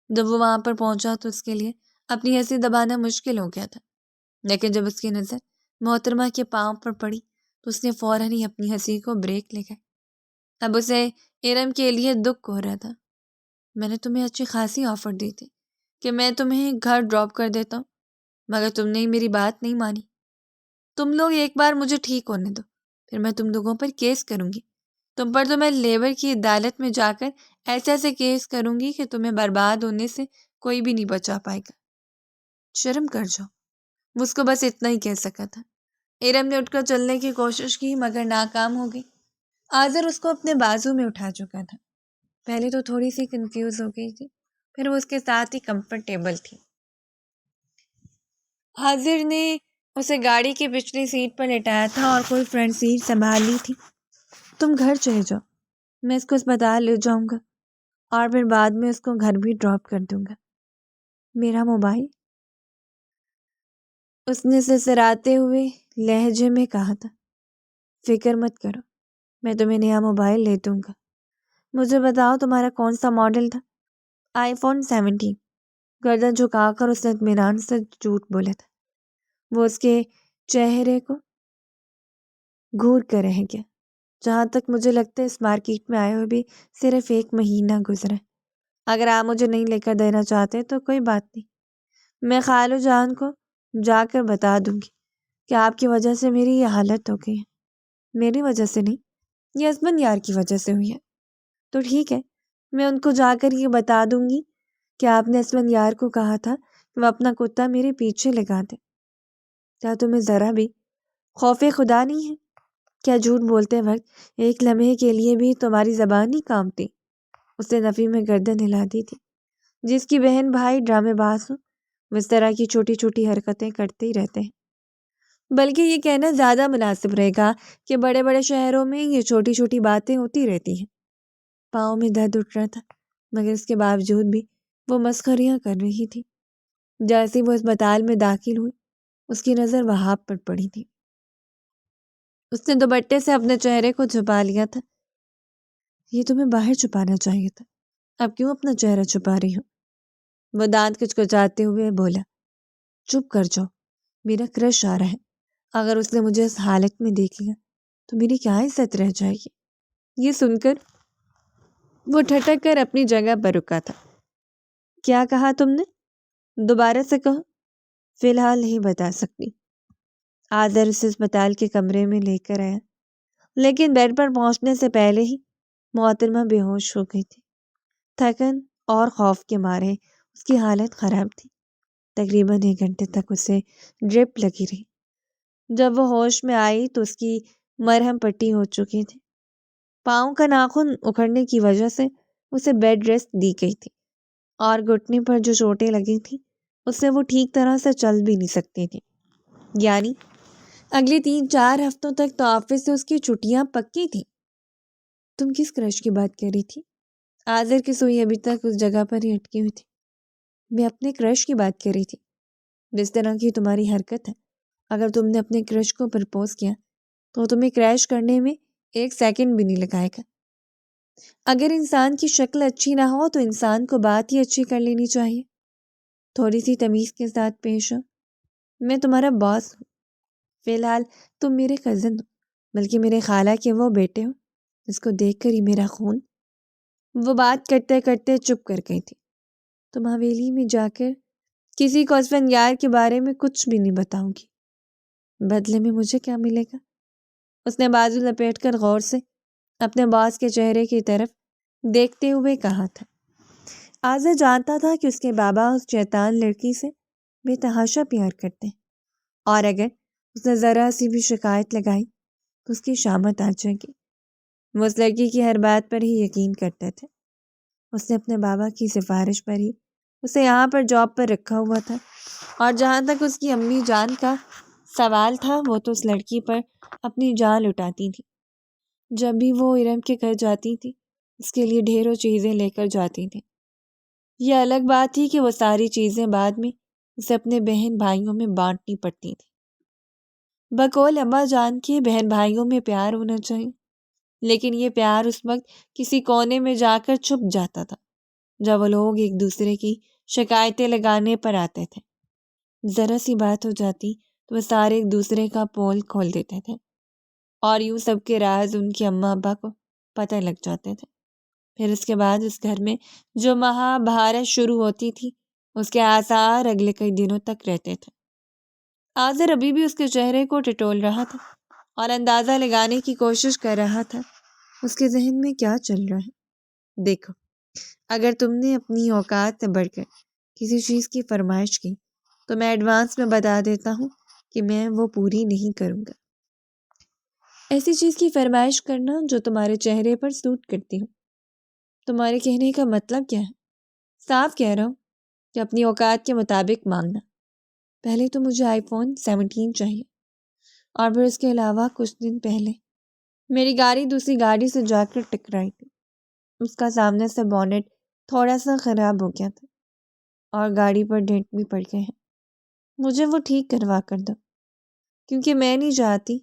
جب وہ وہاں پر پہنچا تو اس کے لیے اپنی ہنسی دبانا مشکل ہو گیا تھا، لیکن جب اس کی نظر محترمہ کے پاؤں پر پڑی تو اس نے فوراً ہی اپنی ہنسی کو بریک لگائی۔ اب اسے ارم کے لیے دکھ ہو رہا تھا۔ میں نے تمہیں اچھی خاصی آفر دی تھی کہ میں تمہیں گھر ڈراپ کر دیتا ہوں، مگر تم نے میری بات نہیں مانی۔ تم لوگ ایک بار مجھے ٹھیک ہونے دو، پھر میں تم لوگوں پر کیس کروں گی۔ تم پر تو میں لیبر کی عدالت میں جا کر ایسے کیس کروں گی کہ تمہیں برباد ہونے سے کوئی بھی نہیں بچا پائے گا۔ شرم کر جاؤ۔ وہ اس کو بس اتنا ہی کہہ سکا تھا۔ ارم نے اٹھ کر چلنے کی کوشش کی مگر ناکام ہو گئی۔ آذر اس کو اپنے بازو میں اٹھا چکا تھا۔ پہلے تو تھوڑی سی کنفیوز ہو گئی تھی، پھر وہ اس کے ساتھ ہی کمفرٹیبل تھی۔ آذر نے اسے گاڑی کی پچھلی سیٹ پر لٹایا تھا اور کوئی فرنٹ سیٹ سنبھال لی تھی۔ تم گھر چلے جاؤ، میں اس کو اسپتال لے جاؤں گا اور پھر بعد میں اس کو گھر بھی ڈراپ کر دوں گا۔ میرا موبائل؟ اس نے سسراتے ہوئے لہجے میں کہا تھا۔ فکر مت کرو، میں تمہیں نیا موبائل لے دوں گا۔ مجھے بتاؤ تمہارا کون سا ماڈل تھا؟ آئی فون 17۔ گردن جھکا کر اس نے اطمینان سے جھوٹ بولا تھا۔ وہ اس کے چہرے کو گھور کر رہ گیا۔ جہاں تک مجھے لگتا ہے اس مارکیٹ میں آئے ہوئے بھی صرف 1 مہینہ گزرا ہے۔ اگر آپ مجھے نہیں لے کر دینا چاہتے تو کوئی بات نہیں، میں خالو جان کو جا کر بتا دوں گی کہ آپ کی وجہ سے میری یہ حالت ہو گئی ہے۔ میری وجہ سے نہیں، یہ ہسبند یار کی وجہ سے ہوئی ہے۔ تو ٹھیک ہے، میں ان کو جا کر یہ بتا دوں گی کہ آپ نے ہسبند یار کو کہا تھا کہ وہ اپنا کتا میرے پیچھے لگا دے۔ کیا تمہیں ذرا بھی خوف خدا نہیں ہے؟ کیا جھوٹ بولتے وقت ایک لمحے کے لیے بھی تمہاری زبان نہیں کانپتی؟ اس نے نفی میں گردن ہلا دی تھی۔ جس کی بہن بھائی ڈرامے باز ہوں وہ اس طرح کی چھوٹی چھوٹی حرکتیں کرتے ہی رہتے ہیں۔ بلکہ یہ کہنا زیادہ مناسب رہے گا کہ بڑے بڑے شہروں میں یہ چھوٹی چھوٹی باتیں ہوتی رہتی ہیں۔ پاؤں میں درد اٹھ رہا تھا مگر اس کے باوجود بھی وہ مسخریاں کر رہی تھی۔ جیسے وہ اسپتال میں داخل ہوئی اس کی نظر وہاب پر پڑی تھی۔ اس نے دوپٹے سے اپنے چہرے کو چھپا لیا تھا۔ یہ تمہیں باہر چھپانا چاہیے تھا، اب کیوں اپنا چہرہ چھپا رہی ہو؟ وہ دانت کچکچاتے ہوئے بولا۔ چپ کر جاؤ، میرا کرش آ رہا ہے، اگر اس نے مجھے اس حالت میں دیکھ لیا تو میری کیا عزت رہ جائے گی۔ یہ سن کر وہ ٹھٹک کر اپنی جگہ پر رکا تھا۔ کیا کہا تم نے؟ دوبارہ سے کہو۔ فی الحال نہیں بتا سکتی۔ آذر اسے اسپتال کے کمرے میں لے کر آیا، لیکن بیڈ پر پہنچنے سے پہلے ہی محترمہ بے ہوش ہو گئی تھی۔ تھکن اور خوف کے مارے اس کی حالت خراب تھی۔ تقریباً 1 گھنٹے تک اسے ڈرپ لگی رہی۔ جب وہ ہوش میں آئی تو اس کی مرہم پٹی ہو چکی تھی۔ پاؤں کا ناخن اکھڑنے کی وجہ سے اسے بیڈ ریسٹ دی گئی تھی اور گھٹنے پر جو چوٹیں لگی تھیں اس سے وہ ٹھیک طرح سے چل بھی نہیں سکتی تھی۔ یعنی اگلے 3-4 ہفتوں تک تو آفس سے اس کی چھٹیاں پکی تھیں۔ تم کس کرش کی بات کر رہی تھی؟ آذر کی سوئی ابھی تک اس جگہ پر ہی اٹکی ہوئی تھی۔ میں اپنے کرش کی بات کر رہی تھی۔ جس طرح کی تمہاری حرکت ہے، اگر تم نے اپنے کرش کو پرپوز کیا تو تمہیں کریش کرنے میں 1 سیکنڈ بھی نہیں لگائے گا۔ اگر انسان کی شکل اچھی نہ ہو تو انسان کو بات ہی اچھی کر لینی چاہیے۔ تھوڑی سی تمیز کے ساتھ پیش ہو۔ میں تمہارا باس ہوں، فی الحال تم میرے کزن ہو، بلکہ میرے خالہ کے وہ بیٹے ہو جس کو دیکھ کر ہی میرا خون۔ وہ بات کرتے کرتے چپ کر گئی تھی۔ تم حویلی میں جا کر کسی کو ہسبند یار کے بارے میں کچھ بھی نہیں بتاؤں گی۔ بدلے میں مجھے کیا ملے گا؟ اس نے بازو لپیٹ کر غور سے اپنے باس کے چہرے کی طرف دیکھتے ہوئے کہا تھا۔ آذر جانتا تھا کہ اس کے بابا اس شیطان لڑکی سے بے تحاشا پیار کرتے ہیں اور اگر اس نے ذرا سی بھی شکایت لگائی تو اس کی شامت آ جائے گی۔ وہ اس لڑکی کی ہر بات پر ہی یقین کرتے تھے۔ اس نے اپنے بابا کی سفارش پر ہی اسے یہاں پر جاب پر رکھا ہوا تھا اور جہاں تک اس کی امی جان کا سوال تھا وہ تو اس لڑکی پر اپنی جان لٹاتی تھی۔ جب بھی وہ ارم کے گھر جاتی تھی اس کے لیے ڈھیروں چیزیں لے کر جاتی تھی۔ یہ الگ بات تھی کہ وہ ساری چیزیں بعد میں اسے اپنے بہن بھائیوں میں بانٹنی پڑتی تھی۔ بقول اماں جان کے بہن بھائیوں میں پیار ہونا چاہیے، لیکن یہ پیار اس وقت کسی کونے میں جا کر چھپ جاتا تھا جب وہ لوگ ایک دوسرے کی شکایتیں لگانے پر آتے تھے۔ ذرا سی بات ہو جاتی تو وہ سارے ایک دوسرے کا پول کھول دیتے تھے اور یوں سب کے راز ان کے اماں ابا کو پتہ لگ جاتے تھے۔ پھر اس کے بعد اس گھر میں جو مہا بھارت شروع ہوتی تھی اس کے آثار اگلے کئی دنوں تک رہتے تھے۔ آذر ابھی بھی اس کے چہرے کو ٹٹول رہا تھا اور اندازہ لگانے کی کوشش کر رہا تھا اس کے ذہن میں کیا چل رہا ہے۔ دیکھو، اگر تم نے اپنی اوقات سے بڑھ کر کسی چیز کی فرمائش کی تو میں ایڈوانس میں بتا دیتا ہوں کہ میں وہ پوری نہیں کروں گا۔ ایسی چیز کی فرمائش کرنا جو تمہارے چہرے پر سوٹ کرتی ہو۔ تمہارے کہنے کا مطلب کیا ہے؟ صاف کہہ رہا ہوں کہ اپنی اوقات کے مطابق مانگنا۔ پہلے تو مجھے آئی فون 17 چاہیے، اور پھر اس کے علاوہ کچھ دن پہلے میری گاڑی دوسری گاڑی سے جا کر ٹکرائی تھی۔ اس کا سامنے سے بونٹ تھوڑا سا خراب ہو گیا تھا اور گاڑی پر ڈینٹ بھی پڑ گئے ہیں۔ مجھے وہ ٹھیک کروا کر دو، کیونکہ میں نہیں چاہتی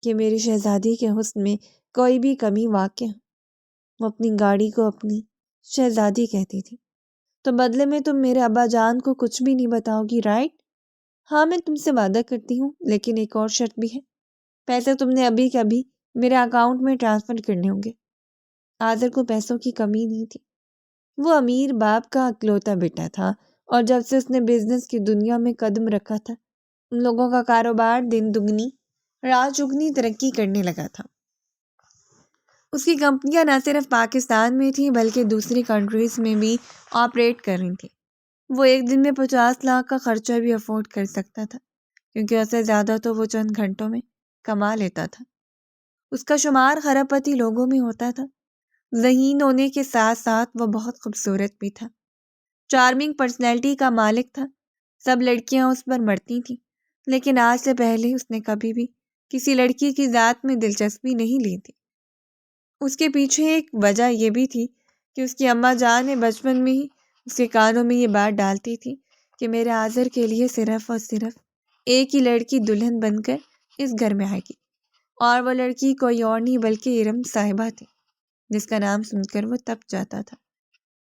کہ میری شہزادی کے حسن میں کوئی بھی کمی واقع ہو۔ وہ اپنی گاڑی کو اپنی شہزادی کہتی تھی، تو بدلے میں تم میرے ابا جان کو کچھ بھی نہیں بتاؤ گی، رائٹ؟ ہاں، میں تم سے وعدہ کرتی ہوں، لیکن ایک اور شرط بھی ہے۔ پیسے تم نے ابھی کے ابھی میرے اکاؤنٹ میں ٹرانسفر کرنے ہوں گے۔ آذر کو پیسوں کی کمی نہیں تھی۔ وہ امیر باپ کا اکلوتا بیٹا تھا اور جب سے اس نے بزنس کی دنیا میں قدم رکھا تھا ان لوگوں کا کاروبار دن دگنی رات چگنی ترقی کرنے لگا تھا۔ اس کی کمپنیاں نہ صرف پاکستان میں تھیں بلکہ دوسری کنٹریز میں بھی آپریٹ کر رہی تھیں۔ وہ ایک دن میں 50 لاکھ کا خرچہ بھی افورڈ کر سکتا تھا، کیونکہ اس سے زیادہ تو وہ چند گھنٹوں میں کما لیتا تھا۔ اس کا شمار خراب پتی لوگوں میں ہوتا تھا۔ ذہین ہونے کے ساتھ ساتھ وہ بہت خوبصورت بھی تھا۔ چارمنگ پرسنالٹی کا مالک تھا۔ سب لڑکیاں اس پر مرتی تھیں، لیکن آج سے پہلے اس نے کبھی بھی کسی لڑکی کی ذات میں دلچسپی نہیں لی تھی۔ اس کے پیچھے ایک وجہ یہ بھی تھی کہ اس کی اماں جان نے بچپن میں ہی اس کے کانوں میں یہ بات ڈالتی تھی کہ میرے آذر کے لیے صرف اور صرف ایک ہی لڑکی دلہن بن کر اس گھر میں آئے گی، اور وہ لڑکی کوئی اور نہیں بلکہ ارم صاحبہ تھی، جس کا نام سن کر وہ تپ جاتا تھا۔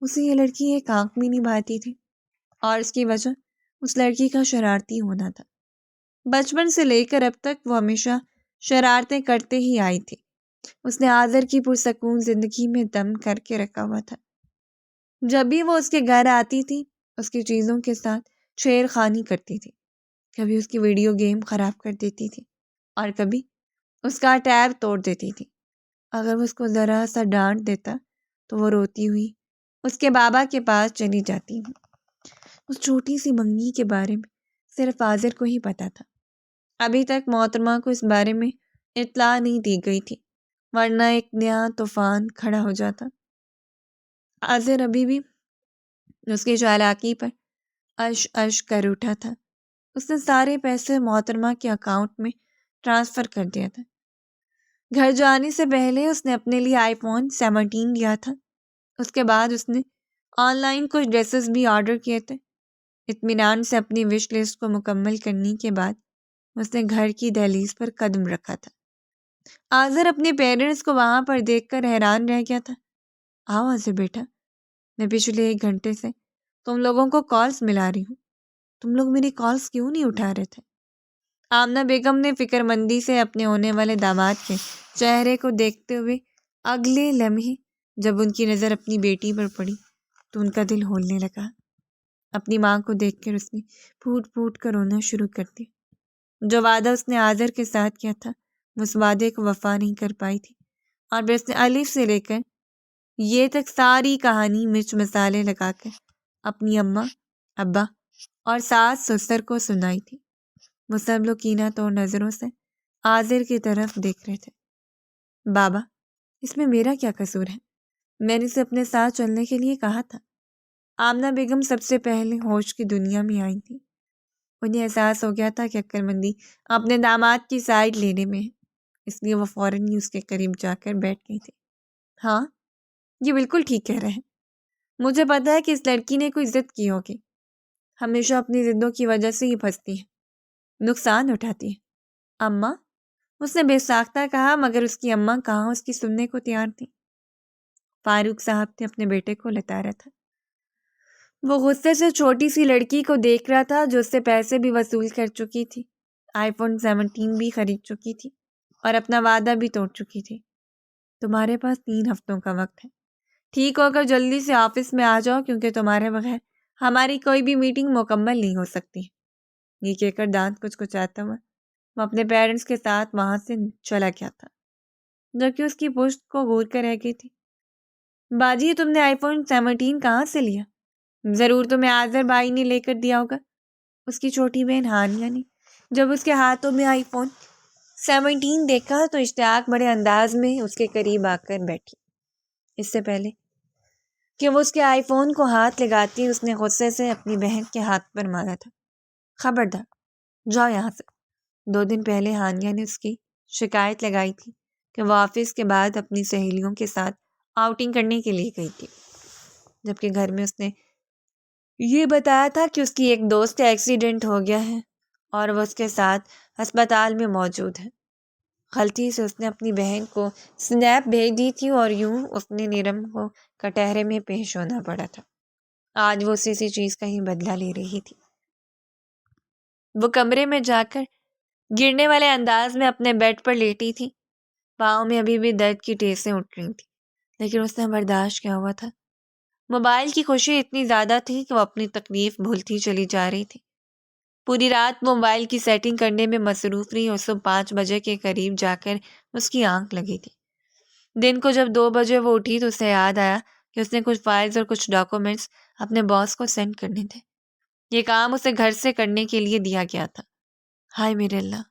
اسے یہ لڑکی ایک آنکھ بھی نہیں بھاتی تھی، اور اس کی وجہ اس لڑکی کا شرارتی ہونا تھا۔ بچپن سے لے کر اب تک وہ ہمیشہ شرارتیں کرتے ہی آئی تھی۔ اس نے آذر کی پرسکون زندگی میں دم کر کے رکھا ہوا تھا۔ جب بھی وہ اس کے گھر آتی تھی اس کی چیزوں کے ساتھ چھیڑ خانی کرتی تھی۔ کبھی اس کی ویڈیو گیم خراب کر دیتی تھی اور کبھی اس کا ٹیب توڑ دیتی تھی۔ اگر وہ اس کو ذرا سا ڈانٹ دیتا تو وہ روتی ہوئی اس کے بابا کے پاس چلی جاتی۔ اس چھوٹی سی منگنی کے بارے میں صرف آذر کو ہی پتا تھا۔ ابھی تک محترمہ کو اس بارے میں اطلاع نہیں دی گئی تھی، ورنہ ایک نیا طوفان کھڑا ہو جاتا۔ آذر ابھی بھی اس کی چالاکی پر عش عش کر اٹھا تھا۔ اس نے سارے پیسے محترمہ کے اکاؤنٹ میں ٹرانسفر کر دیا تھا۔ گھر جانے سے پہلے اس نے اپنے لیے آئی فون 17 لیا تھا۔ اس کے بعد اس نے آن لائن کچھ ڈریسز بھی آرڈر کیے تھے۔ اطمینان سے اپنی وش لسٹ کو مکمل کرنے کے بعد اس نے گھر کی دہلیز پر قدم رکھا تھا۔ آذر اپنے پیرنٹس کو وہاں پر دیکھ کر حیران رہ گیا تھا۔ آؤ آذر بیٹا، میں پچھلے 1 گھنٹے سے تم لوگوں کو کالز ملا رہی ہوں، تم لوگ میری کالز کیوں نہیں اٹھا رہے تھے؟ آمنہ بیگم نے فکر مندی سے اپنے ہونے والے داماد کے چہرے کو دیکھتے ہوئے اگلے لمحے جب ان کی نظر اپنی بیٹی پر پڑی تو ان کا دل ہولنے لگا۔ اپنی ماں کو دیکھ کر اس نے پھوٹ پھوٹ کر رونا شروع کر دیا۔ جو وعدہ اس نے آذر کے ساتھ کیا تھا وہ اس وعدے کو وفا نہیں کر پائی تھی، اور پھر اس نے الف سے لے کر یہ تک ساری کہانی مرچ مسالے لگا کر اپنی اماں ابا اور ساس سسر کو سنائی تھی۔ وہ سب لوگ کینہ توڑ نظروں سے آذر کی طرف دیکھ رہے تھے۔ بابا، اس میں میرا کیا قصور ہے؟ میں نے اسے اپنے ساتھ چلنے کے لیے کہا تھا۔ آمنہ بیگم سب سے پہلے ہوش کی دنیا میں آئی تھی۔ انہیں احساس ہو گیا تھا کہ عقل مندی اپنے داماد کی سائڈ لینے میں ہے، اس لیے وہ فوراً ہی اس کے قریب جا کر بیٹھ گئی تھی۔ ہاں، یہ بالکل ٹھیک کہہ رہے ہیں۔ مجھے پتا ہے کہ اس لڑکی نے کوئی ضد کی ہوگی، ہمیشہ اپنی ضدوں کی وجہ سے ہی پھنستی ہے، نقصان اٹھاتی ہے۔ اماں، اس نے بے ساختہ کہا، مگر اس کی اماں کہاں اس کی سننے کو تیار تھی۔ فاروق صاحب نے اپنے بیٹے کو لتاڑا تھا۔ وہ غصے سے چھوٹی سی لڑکی کو دیکھ رہا تھا جو اس سے پیسے بھی وصول کر چکی تھی، آئی فون 17 بھی خرید چکی تھی اور اپنا وعدہ بھی توڑ چکی تھی۔ تمہارے پاس 3 ہفتوں کا وقت ہے، ٹھیک ہو کر جلدی سے آفس میں آ جاؤ، کیونکہ تمہارے بغیر ہماری کوئی بھی میٹنگ مکمل نہیں ہو سکتی۔ یہ کہہ کر دانت کچھ کچاتا ہوا وہ اپنے پیرنٹس کے ساتھ وہاں سے چلا گیا تھا، جبکہ اس کی پشت کو گور کر رہ گئی تھی۔ باجی، تم نے آئی فون 17 کہاں سے لیا؟ ضرور تمہیں آذر بھائی نے لے کر دیا ہوگا، اس کی چھوٹی بہن ہانیہ نے جب اس کے ہاتھوں میں آئی فون 17 دیکھا تو اشتیاق بڑے انداز میں اس کے قریب آ کر بیٹھی۔ اس سے پہلے کہ وہ اس کے آئی فون کو ہاتھ لگاتی، اس نے غصے سے اپنی بہن کے ہاتھ پر مارا تھا۔ خبردار، جاؤ یہاں سے۔ 2 دن پہلے ہانیہ نے اس کی شکایت لگائی تھی کہ وہ آفس کے بعد اپنی سہیلیوں کے ساتھ آؤٹنگ کرنے کے لیے گئی تھی، جبکہ گھر میں اس نے یہ بتایا تھا کہ اس کی ایک دوست کا ایکسیڈنٹ ہو گیا ہے اور وہ اس کے ساتھ ہسپتال میں موجود ہے۔ غلطی سے اس نے اپنی بہن کو سنیپ بھیج دی تھی اور یوں اس نے نیرم کو کٹہرے میں پیش ہونا پڑا تھا۔ آج وہ اسی چیز کا ہی بدلہ لے رہی تھی۔ وہ کمرے میں جا کر گرنے والے انداز میں اپنے بیڈ پر لیٹی تھی۔ پاؤں میں ابھی بھی درد کی ٹیسیں اٹھ رہی تھیں، لیکن اس نے برداشت کیا ہوا تھا۔ موبائل کی خوشی اتنی زیادہ تھی کہ وہ اپنی تکلیف بھولتی چلی جا رہی تھی۔ پوری رات موبائل کی سیٹنگ کرنے میں مصروف رہی اور صبح 5 بجے کے قریب جا کر اس کی آنکھ لگی تھی۔ دن کو جب 2 بجے وہ اٹھی تو اسے یاد آیا کہ اس نے کچھ فائلز اور کچھ ڈاکومنٹس اپنے باس کو سینڈ کرنے تھے۔ یہ کام اسے گھر سے کرنے کے لیے دیا گیا تھا۔ ہائے میرے اللہ،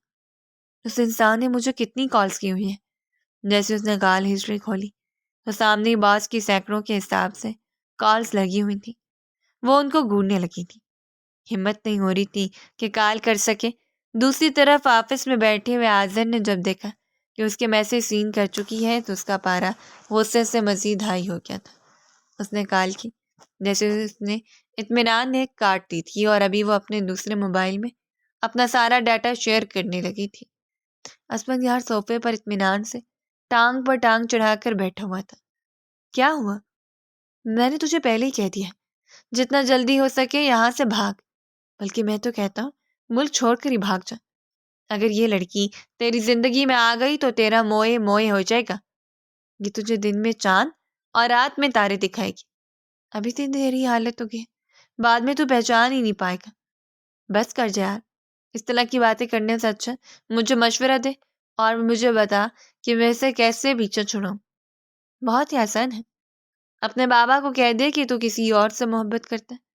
اس انسان نے مجھے کتنی کالز کی ہوئی ہیں۔ جیسے اس نے کال ہسٹری کھولی تو سامنے باس کی سینکڑوں کے حساب سے کالز لگی ہوئی تھی۔ وہ ان کو گھورنے لگی تھی۔ ہمت نہیں ہو رہی تھی کہ کال کر سکے۔ دوسری طرف آفس میں بیٹھے ہوئے آذر نے جب دیکھا کہ اس کے میسج سین کر چکی ہے تو اس کا پارا غصے سے مزید ہائی ہو گیا تھا۔ اس نے کال کی جیسے اس نے اطمینان نے کاٹ دی تھی اور ابھی وہ اپنے دوسرے موبائل میں اپنا سارا ڈیٹا شیئر کرنے لگی تھی۔ اسفندیار صوفے پر اطمینان سے ٹانگ پر ٹانگ چڑھا کر بیٹھا ہوا تھا۔ کیا ہوا؟ میں نے تجھے پہلے ہی کہہ دیا جتنا جلدی ہو سکے یہاں سے بھاگ، بلکہ میں تو کہتا ہوں ملک چھوڑ کر ہی بھاگ جا۔ اگر یہ لڑکی تیری زندگی میں آ گئی تو تیرا موئے موئے ہو جائے گا۔ یہ تجھے دن میں چاند اور رات میں تارے دکھائے گی۔ ابھی تیری حالت ہوگی، بعد میں تو پہچان ہی نہیں پائے گا۔ بس کر جا یار، اس طرح کی باتیں کرنے سے اچھا مجھے مشورہ دے اور مجھے بتا کہ میں اسے کیسے پیچھے چھڑاؤں۔ بہت ہی آسان ہے، اپنے بابا کو کہہ دے کہ تو کسی اور سے محبت کرتا ہے،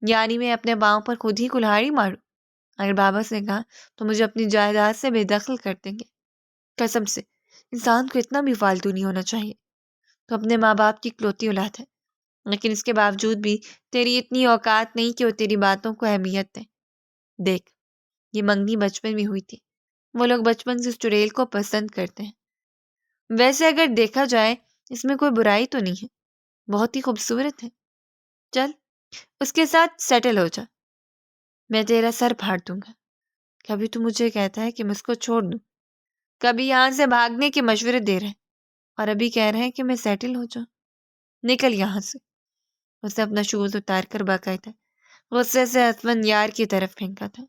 یعنی میں اپنے پاؤں پر خود ہی کلہاڑی ماروں۔ اگر بابا سے کہا تو مجھے اپنی جائیداد سے بے دخل کر دیں گے۔ قسم سے انسان کو اتنا بھی فالتو نہیں ہونا چاہیے۔ تو اپنے ماں باپ کی اکلوتی اولاد ہے، لیکن اس کے باوجود بھی تیری اتنی اوقات نہیں کہ وہ تیری باتوں کو اہمیت دیں۔ دیکھ، یہ منگنی بچپن میں ہوئی تھی، وہ لوگ بچپن سے اس چڑیل کو پسند کرتے ہیں۔ ویسے اگر دیکھا جائے اس میں کوئی برائی تو نہیں ہے، بہت ہی خوبصورت ہے۔ چل اس کے ساتھ سیٹل ہو جا، میں تیرا سر پھاڑ دوں گا۔ کبھی تو مجھے کہتا ہے کہ میں اس کو چھوڑ دوں، کبھی یہاں سے بھاگنے کے مشورے دے رہے ہیں، اور ابھی کہہ رہے ہیں کہ میں سیٹل ہو جاؤں۔ نکل یہاں سے۔ اس نے اپنا شوز اتار کر باقاعدہ غصے سے اسفندیار کی طرف پھینکا تھا۔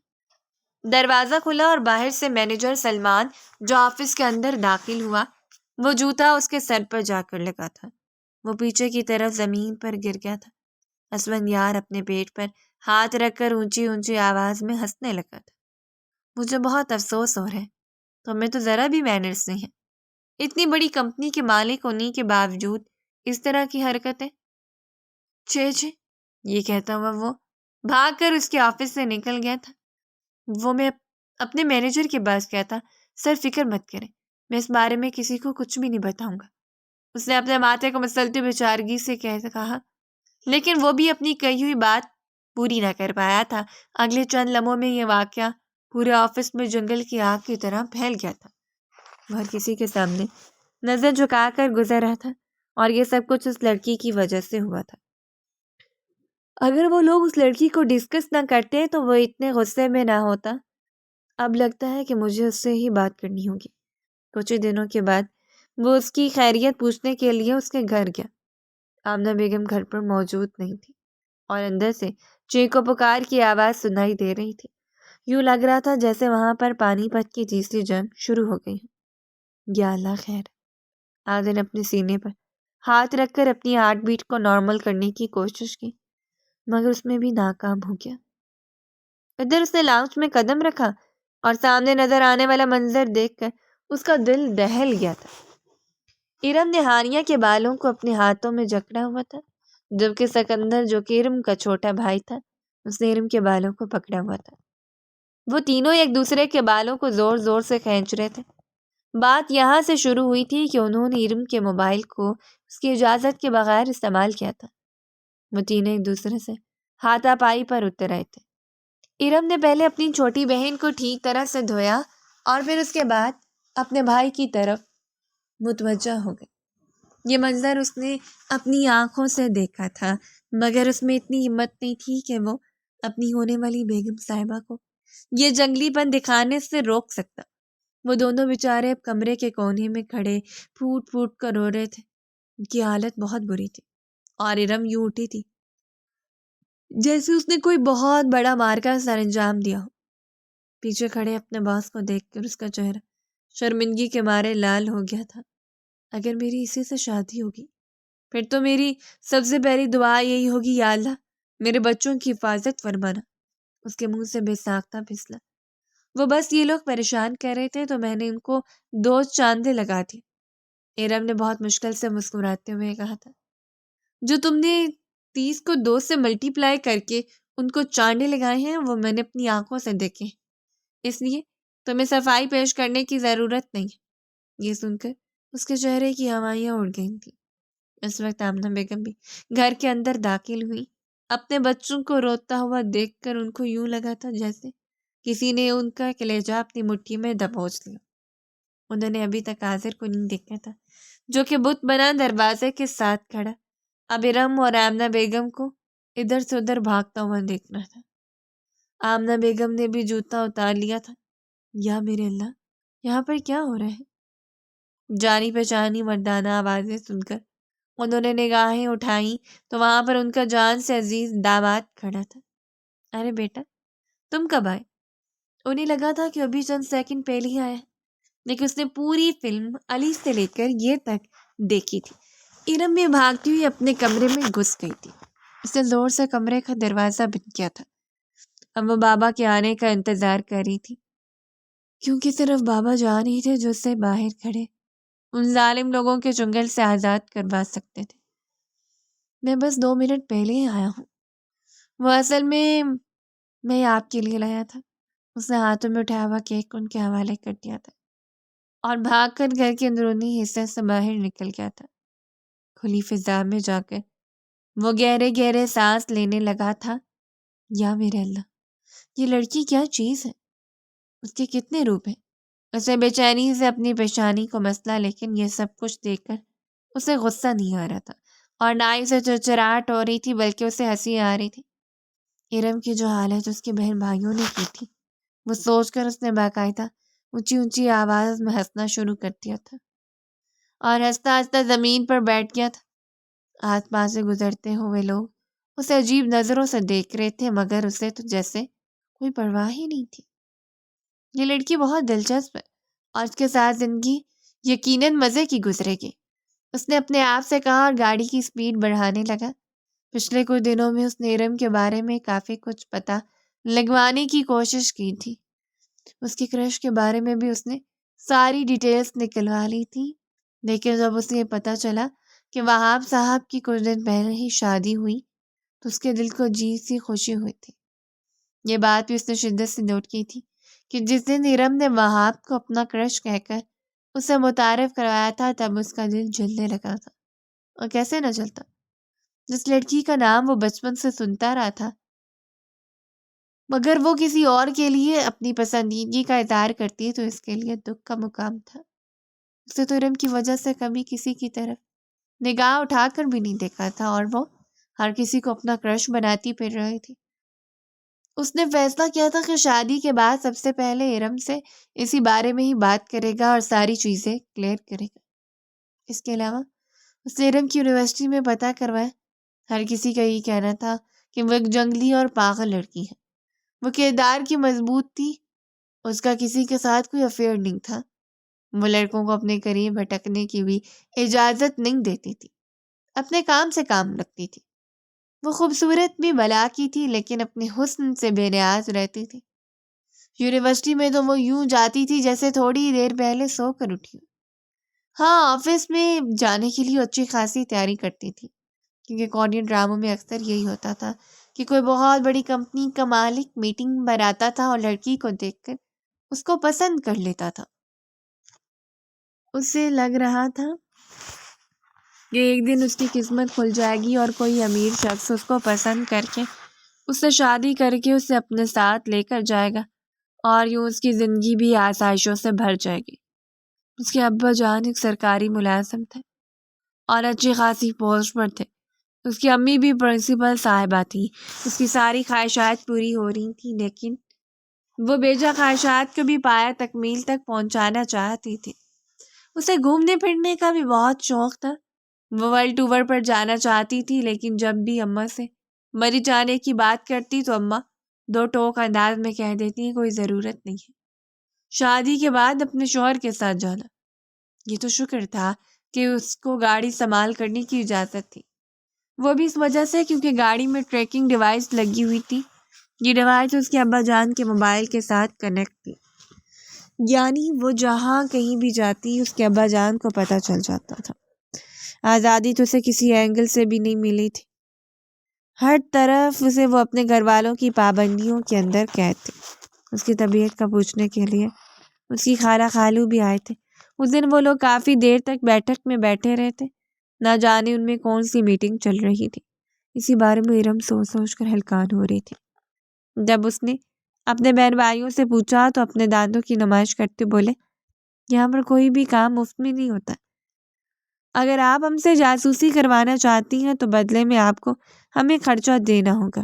دروازہ کھلا اور باہر سے مینیجر سلمان جو آفس کے اندر داخل ہوا، وہ جوتا اس کے سر پر جا کر لگا تھا۔ وہ پیچھے کی طرف زمین پر گر گیا تھا۔ اسفندیار اپنے پیٹ پر ہاتھ رکھ کر اونچی اونچی آواز میں ہنسنے لگا تھا۔ مجھے بہت افسوس ہو رہا ہے، تمہیں تو ذرا بھی مینرز نہیں ہے، اتنی بڑی کمپنی کے مالک ہونے کے باوجود اس طرح کی حرکتیں۔ چھ یہ کہتا ہوا وہ بھاگ کر اس کے آفس سے نکل گیا تھا۔ وہ میں اپنے مینیجر کے پاس گیا تھا، سر فکر مت کریں، میں اس بارے میں کسی کو کچھ بھی نہیں بتاؤں گا۔ اس نے اپنے ماتھے کو مسلتے ہوئے چارگی سے کہا، لیکن وہ بھی اپنی کہی ہوئی بات پوری نہ کر پایا تھا۔ اگلے چند لمحوں میں یہ واقعہ پورے آفس میں جنگل کی آگ کی طرح پھیل گیا تھا۔ وہ ہر کسی کے سامنے نظر جھکا کر گزر رہا تھا اور یہ سب کچھ اس لڑکی کی وجہ سے ہوا تھا۔ اگر وہ لوگ اس لڑکی کو ڈسکس نہ کرتے تو وہ اتنے غصے میں نہ ہوتا۔ اب لگتا ہے کہ مجھے اس سے ہی بات کرنی ہوگی۔ کچھ ہی دنوں کے بعد وہ اس کی خیریت پوچھنے کے لیے اس کے گھر گیا۔ آمنہ بیگم گھر پر موجود نہیں تھی اور اندر سے چیخ و پکار کی آواز سنائی دے رہی تھی۔ یوں لگ رہا تھا جیسے وہاں پر پانی پت کی تیسری جنگ شروع ہو گئی ہو۔ یا اللہ خیر۔ آدن اپنے سینے پر ہاتھ رکھ کر اپنی ہارٹ بیٹ کو نارمل کرنے کی کوشش کی، مگر اس میں بھی ناکام ہو گیا۔ ادھر اس نے لاؤنج میں قدم رکھا اور سامنے نظر آنے والا منظر دیکھ کر اس کا دل دہل گیا تھا۔ ارم نے ہانیہ کے بالوں کو اپنے ہاتھوں میں جکڑا ہوا تھا، جبکہ سکندر جو کہ ارم کا چھوٹا بھائی تھا اس نے ارم کے بالوں کو پکڑا ہوا تھا۔ وہ تینوں ایک دوسرے کے بالوں کو زور زور سے کھینچ رہے تھے۔ بات یہاں سے شروع ہوئی تھی کہ انہوں نے ارم کے موبائل کو اس کی اجازت کے بغیر استعمال کیا تھا۔ وہ تینوں ایک دوسرے سے ہاتھا پائی پر اتر آئے تھے۔ ارم نے پہلے اپنی چھوٹی بہن کو ٹھیک طرح سے دھویا اور پھر اس کے بعد اپنے بھائی کی طرف متوجہ ہو گئی۔ یہ منظر اس نے اپنی آنکھوں سے دیکھا تھا، مگر اس میں اتنی ہمت نہیں تھی کہ وہ اپنی ہونے والی بیگم صاحبہ کو یہ جنگلی پن دکھانے سے روک سکتا۔ وہ دونوں بیچارے اب کمرے کے کونے میں کھڑے پھوٹ پھوٹ کر رو رہے تھے۔ ان کی حالت بہت بری تھی اور ارم یوں اٹھی تھی جیسے اس نے کوئی بہت بڑا مارکا سر انجام دیا ہو۔ پیچھے کھڑے اپنے باس کو دیکھ کر اس کا چہرہ شرمندگی کے مارے لال ہو گیا تھا۔ اگر میری اسی سے شادی ہوگی پھر تو میری سب سے پہلی دعا یہی ہوگی، یا اللہ میرے بچوں کی حفاظت فرمانا۔ اس کے منہ سے بے ساختہ پھسلا۔ وہ بس یہ لوگ پریشان کر رہے تھے تو میں نے ان کو 2 چاندے لگا دیے۔ ارم نے بہت مشکل سے مسکراتے ہوئے کہا تھا، جو تم نے 30 کو 2 سے ملٹی پلائی کر کے ان کو چانڈے لگائے ہیں وہ میں نے اپنی آنکھوں سے دیکھے، اس لیے تمہیں صفائی پیش کرنے کی ضرورت نہیں۔ یہ سن کر اس کے چہرے کی ہوائیاں اڑ گئی تھیں۔ اس وقت آمنہ بیگم بھی گھر کے اندر داخل ہوئی۔ اپنے بچوں کو روتا ہوا دیکھ کر ان کو یوں لگا تھا جیسے کسی نے ان کا کلیجہ اپنی مٹھی میں دبوچ لیا۔ انہوں نے ابھی تک حاضر کو نہیں دیکھا تھا جو کہ بت بنا دروازے کے ساتھ کھڑا اب ارم اور آمنہ بیگم کو ادھر سے ادھر بھاگتا ہوا دیکھنا تھا۔ آمنہ بیگم نے بھی جوتا اتار لیا تھا۔ یا میرے اللہ، یہاں پر کیا ہو رہا ہے؟ جانی پہچانی مردانہ آوازیں سن کر انہوں نے نگاہیں اٹھائیں تو وہاں پر ان کا جان سے عزیز داماد کھڑا تھا۔ ارے بیٹا، تم کب آئے؟ انہیں لگا تھا کہ ابھی چند سیکنڈ پہلے ہی آیا، لیکن اس نے پوری فلم علی سے لے کر یہ تک دیکھی تھی۔ ارم بھی بھاگتی ہوئی اپنے کمرے میں گھس گئی تھی۔ اس نے زور سے کمرے کا دروازہ بند کیا تھا۔ اب وہ بابا کے آنے کا انتظار کر رہی تھی، کیونکہ صرف بابا جان ہی تھے جو اسے باہر کھڑے ان ظالم لوگوں کے چنگل سے آزاد کروا سکتے تھے۔ میں بس 2 منٹ پہلے ہی آیا ہوں، وہ اصل میں آپ کے لیے لایا تھا۔ اس نے ہاتھوں میں اٹھایا ہوا کیک ان کے حوالے کر دیا تھا اور بھاگ کر گھر کے اندرونی حصے سے باہر نکل گیا تھا۔ کھلی فضا میں جا کر وہ گہرے گہرے سانس لینے لگا تھا۔ یا میرے اللہ، یہ لڑکی کیا چیز ہے؟ اس کے کتنے روپ ہیں؟ اسے بے چینی سے اپنی پیشانی کو مسلا، لیکن یہ سب کچھ دیکھ کر اسے غصہ نہیں آ رہا تھا اور نہ ہی اسے چرچراہٹ ہو رہی تھی، بلکہ اسے ہنسی آ رہی تھی۔ ارم کی جو حالت اس کے بہن بھائیوں نے کی تھی وہ سوچ کر اس نے باقاعدہ اونچی اونچی آواز میں ہنسنا شروع کر دیا تھا اور ہنستا ہنستا زمین پر بیٹھ گیا تھا۔ آس پاس سے گزرتے ہوئے لوگ اسے عجیب نظروں سے دیکھ رہے تھے، مگر اسے تو جیسے کوئی پرواہ ہی نہیں تھی۔ یہ لڑکی بہت دلچسپ ہے اور اس کے ساتھ زندگی یقیناً مزے کی گزرے گی، اس نے اپنے آپ سے کہا اور گاڑی کی سپیڈ بڑھانے لگا۔ پچھلے کچھ دنوں میں اس نے ارم کے بارے میں کافی کچھ پتہ لگوانے کی کوشش کی تھی۔ اس کی کرش کے بارے میں بھی اس نے ساری ڈیٹیلز نکلوا لی تھی، لیکن جب اسے یہ پتہ چلا کہ وہاب صاحب کی کچھ دن پہلے ہی شادی ہوئی تو اس کے دل کو عجیب سی خوشی ہوئی تھی۔ یہ بات بھی اس نے شدت سے نوٹ کی تھی کہ جس دن ارم نے وہاب کو اپنا کرش کہہ کر اسے متعارف کروایا تھا تب اس کا دل جلنے لگا تھا، اور کیسے نہ جلتا جس لڑکی کا نام وہ بچپن سے سنتا رہا تھا، مگر وہ کسی اور کے لیے اپنی پسندیدگی کا اظہار کرتی تو اس کے لیے دکھ کا مقام تھا۔ اسے تو ارم کی وجہ سے کبھی کسی کی طرف نگاہ اٹھا کر بھی نہیں دیکھا تھا اور وہ ہر کسی کو اپنا کرش بناتی پھر رہی تھی۔ اس نے فیصلہ کیا تھا کہ شادی کے بعد سب سے پہلے ارم سے اسی بارے میں ہی بات کرے گا اور ساری چیزیں کلیئر کرے گا۔ اس کے علاوہ اس نے ارم کی یونیورسٹی میں پتہ کروایا۔ ہر کسی کا یہی کہنا تھا کہ وہ ایک جنگلی اور پاگل لڑکی ہے۔ وہ کردار کی مضبوط تھی، اس کا کسی کے ساتھ کوئی افیئر نہیں تھا۔ وہ لڑکوں کو اپنے قریب بھٹکنے کی بھی اجازت نہیں دیتی تھی، اپنے کام سے کام رکھتی تھی۔ وہ خوبصورت بھی بلا کی تھی لیکن اپنے حسن سے بے نیاز رہتی تھی۔ یونیورسٹی میں تو وہ یوں جاتی تھی جیسے تھوڑی دیر پہلے سو کر اٹھی ہو۔ ہاں، آفس میں جانے کے لیے اچھی خاصی تیاری کرتی تھی، کیونکہ کورین ڈراموں میں اکثر یہی ہوتا تھا کہ کوئی بہت بڑی کمپنی کا مالک میٹنگ پر آتا تھا اور لڑکی کو دیکھ کر اس کو پسند کر لیتا تھا۔ اسے لگ رہا تھا کہ ایک دن اس کی قسمت کھل جائے گی اور کوئی امیر شخص اس کو پسند کر کے اس سے شادی کر کے اسے اپنے ساتھ لے کر جائے گا اور یوں اس کی زندگی بھی آسائشوں سے بھر جائے گی۔ اس کے ابا جان ایک سرکاری ملازم تھے اور اچھی خاصی پوسٹ پر تھے۔ اس کی امی بھی پرنسپل صاحبہ تھی۔ اس کی ساری خواہشات پوری ہو رہی تھیں لیکن وہ بیجا خواہشات کو بھی پایا تکمیل تک پہنچانا چاہتی تھی۔ اسے گھومنے پھرنے کا بھی بہت شوق تھا۔ وہ ورلڈ ٹور پر جانا چاہتی تھی لیکن جب بھی اماں سے مری جانے کی بات کرتی تو اماں دو ٹوک انداز میں کہہ دیتی کوئی ضرورت نہیں ہے، شادی کے بعد اپنے شوہر کے ساتھ جانا۔ یہ تو شکر تھا کہ اس کو گاڑی استعمال کرنے کی اجازت تھی، وہ بھی اس وجہ سے کیونکہ گاڑی میں ٹریکنگ ڈیوائس لگی ہوئی تھی۔ یہ ڈیوائس اس کے ابا جان کے موبائل کے ساتھ کنیکٹ تھی، یعنی وہ جہاں کہیں بھی جاتی اس کے ابا جان کو پتہ چل جاتا تھا۔ آزادی تو اسے کسی اینگل سے بھی نہیں ملی تھی، ہر طرف اسے وہ اپنے گھر والوں کی پابندیوں کے اندر قید تھی۔ اس کی طبیعت کا پوچھنے کے لیے اس کی خالہ خالو بھی آئے تھے۔ اس دن وہ لوگ کافی دیر تک بیٹھک میں بیٹھے رہے تھے، نہ جانے ان میں کون سی میٹنگ چل رہی تھی۔ اسی بارے میں ارم سوچ سوچ کر ہلکان ہو رہی تھی۔ جب اس نے اپنے بہن بھائیوں سے پوچھا تو اپنے دانتوں کی نمائش کرتے بولے، یہاں پر کوئی بھی کام مفت میں نہیں ہوتا، اگر آپ ہم سے جاسوسی کروانا چاہتی ہیں تو بدلے میں آپ کو ہمیں خرچہ دینا ہوگا۔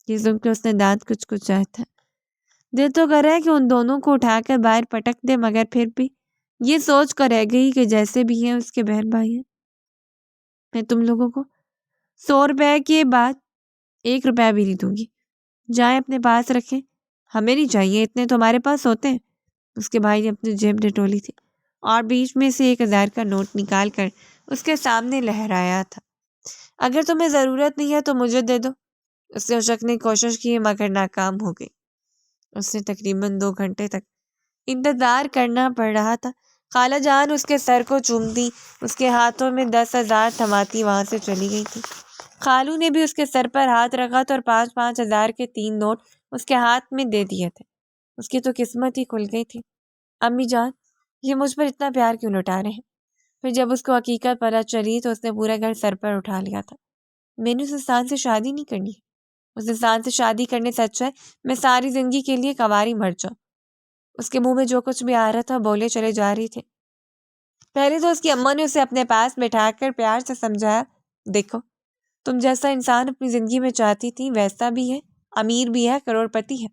یہ سن کے اس نے دانت کچھ کچائے تھے۔ دل تو کر رہا ہے کہ ان دونوں کو اٹھا کر باہر پٹک دے، مگر پھر بھی یہ سوچ کر رہ گئی کہ جیسے بھی ہیں اس کے بہن بھائی ہیں، میں تم لوگوں کو 100 روپے کے بعد 1 روپیہ بھی نہیں دوں گی، جائیں اپنے پاس رکھیں، ہمیں نہیں چاہیے، اتنے تو ہمارے پاس ہوتے ہیں۔ اس کے بھائی نے اپنی جیب ٹٹولی تھی اور بیچ میں سے 1000 کا نوٹ نکال کر اس کے سامنے لہرایا تھا۔ اگر تمہیں ضرورت نہیں ہے تو مجھے دے دو۔ اس نے اچکنے کی کوشش کی مگر ناکام ہو گئی۔ اس نے تقریباً 2 گھنٹے تک انتظار کرنا پڑ رہا تھا۔ خالہ جان اس کے سر کو چومتی، اس کے ہاتھوں میں 10,000 تھماتی وہاں سے چلی گئی تھی۔ خالو نے بھی اس کے سر پر ہاتھ رکھا تھا اور 5-5 ہزار کے 3 نوٹ اس کے ہاتھ میں دے دیے تھے۔ اس کی تو قسمت ہی کھل گئی تھی۔ امی جان، یہ مجھ پر اتنا پیار کیوں لوٹا رہے ہیں؟ پھر جب اس کو حقیقت پتہ چلی تو اس نے پورا گھر سر پر اٹھا لیا تھا۔ میں نے اس انسان سے شادی نہیں کرنی ہے، اس انسان سے شادی کرنے سے اچھا ہے میں ساری زندگی کے لیے کنواری مر جاؤں۔ اس کے منہ میں جو کچھ بھی آ رہا تھا بولے چلے جا رہی تھی۔ پہلے تو اس کی اماں نے اسے اپنے پاس بٹھا کر پیار سے سمجھایا، دیکھو تم جیسا انسان اپنی زندگی میں چاہتی تھی ویسا بھی ہے، امیر بھی ہے، کروڑ پتی ہے،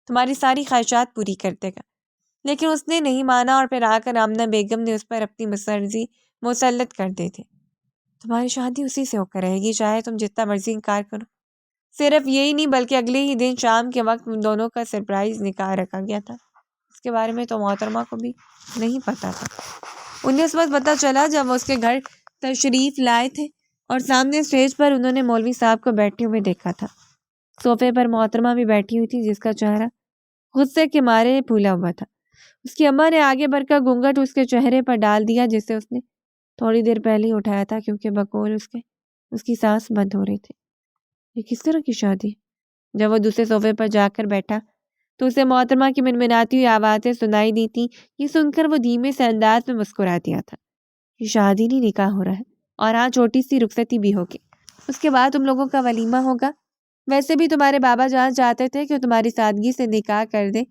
تمہاری ساری خواہشات پوری کر دے گا۔ لیکن اس نے نہیں مانا اور پھر آ کر آمنہ بیگم نے اس پر اپنی مسرضی مسلط کر دی تھی۔ تمہاری شادی اسی سے ہو کر رہے گی چاہے تم جتنا مرضی انکار کرو۔ صرف یہی نہیں بلکہ اگلے ہی دن شام کے وقت ان دونوں کا سرپرائز نکاح رکھا گیا تھا۔ اس کے بارے میں تو محترمہ کو بھی نہیں پتا تھا۔ انہیں اس وقت پتہ چلا جب وہ اس کے گھر تشریف لائے تھے اور سامنے اسٹیج پر انہوں نے مولوی صاحب کو بیٹھے ہوئے دیکھا تھا۔ صوفے پر محترمہ بھی بیٹھی ہوئی تھی جس کا چہرہ غصے کے مارے پھولا ہوا تھا۔ اس کی اماں نے آگے بڑھ کر گھونگھٹ اس کے چہرے پر ڈال دیا جسے اس نے تھوڑی دیر پہلے ہی اٹھایا تھا، کیونکہ بقول اس کی سانس بند ہو رہی تھی۔ یہ کس طرح کی شادی؟ جب وہ دوسرے صوفے پر جا کر بیٹھا تو اسے محترمہ کی منمناتی ہوئی آوازیں سنائی دی تھی۔ یہ سن کر وہ دھیمے سے انداز میں مسکرا دیا تھا۔ یہ شادی نہیں نکاح ہو رہا ہے، اور ہاں چھوٹی سی رخصتی بھی ہوگی، اس کے بعد تم لوگوں کا ولیمہ ہوگا۔ ویسے بھی تمہارے بابا جان چاہتے تھے کہ تمہاری سادگی سے نکاح کر دیں،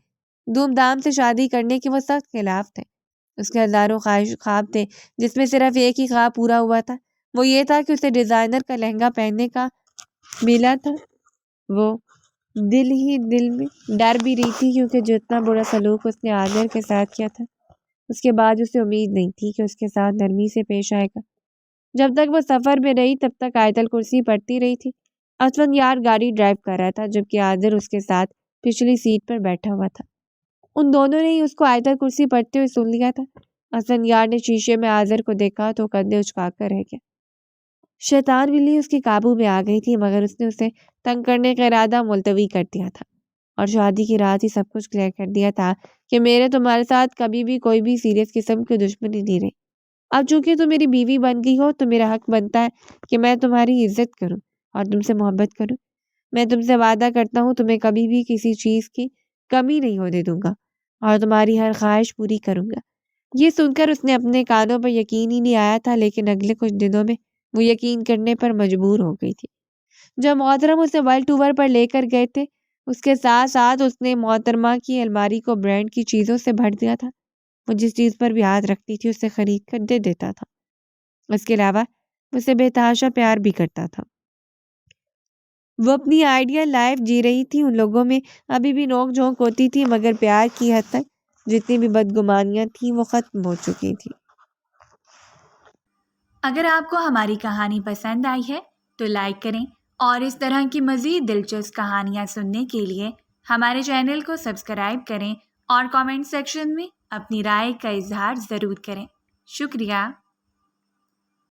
دھوم دھام سے شادی کرنے کے وہ سخت خلاف تھے۔ اس کے ہزاروں خواب تھے جس میں صرف ایک ہی خواب پورا ہوا تھا، وہ یہ تھا کہ اسے ڈیزائنر کا لہنگا پہننے کا ملا تھا۔ وہ دل ہی دل میں ڈر بھی رہی تھی، کیونکہ جو اتنا برا سلوک اس نے عادل کے ساتھ کیا تھا، اس کے بعد اسے امید نہیں تھی کہ اس کے ساتھ نرمی سے پیش آئے گا۔ جب تک وہ سفر میں رہی تب تک آیت الکرسی پڑھتی رہی تھی۔ اسفندیار گاڑی ڈرائیو کر رہا تھا، جبکہ عادل اس کے ساتھ پچھلی سیٹ پر بیٹھا ہوا تھا۔ ان دونوں نے ہی اس کو آیت الکرسی پڑھتے ہوئے سن لیا تھا۔ اسفندیار نے شیشے میں عازر کو دیکھا تو کندھے اچکا کر رہ گیا۔ شیطان بلی اس کے قابو میں آ گئی تھی، مگر اس نے اسے تنگ کرنے کا ارادہ ملتوی کر دیا تھا، اور شادی کی رات ہی سب کچھ کلیئر کر دیا تھا کہ میرے تمہارے ساتھ کبھی بھی کوئی بھی سیریس قسم کی دشمنی نہیں رہی۔ اب چونکہ تم میری بیوی بن گئی ہو تو میرا حق بنتا ہے کہ میں تمہاری عزت کروں اور تم سے محبت کروں۔ میں تم سے وعدہ کرتا ہوں تمہیں کبھی بھی کسی چیز کی کمی نہیں ہونے دوں گا اور تمہاری ہر خواہش پوری کروں گا۔ یہ سن کر اس نے اپنے کانوں پر یقین ہی نہیں آیا تھا، لیکن اگلے کچھ دنوں میں وہ یقین کرنے پر مجبور ہو گئی تھی۔ جب محترم اسے ورلڈ ٹور پر لے کر گئے تھے، اس کے ساتھ ساتھ اس نے محترمہ کی الماری کو برانڈ کی چیزوں سے بھر دیا تھا۔ وہ جس چیز پر بھی ہاتھ رکھتی تھی اسے خرید کر دے دیتا تھا۔ اس کے علاوہ اسے بے تحاشا پیار بھی کرتا تھا۔ وہ اپنی آئیڈیل لائف جی رہی تھی۔ ان لوگوں میں ابھی بھی نوک جھونک ہوتی تھی، مگر پیار کی حد تک جتنی بھی بدگمانیاں تھیں وہ ختم ہو چکی تھیں۔ اگر آپ کو ہماری کہانی پسند آئی ہے تو لائک کریں، اور اس طرح کی مزید دلچسپ کہانیاں سننے کے لیے ہمارے چینل کو سبسکرائب کریں اور کامنٹ سیکشن میں اپنی رائے کا اظہار ضرور کریں۔ شکریہ۔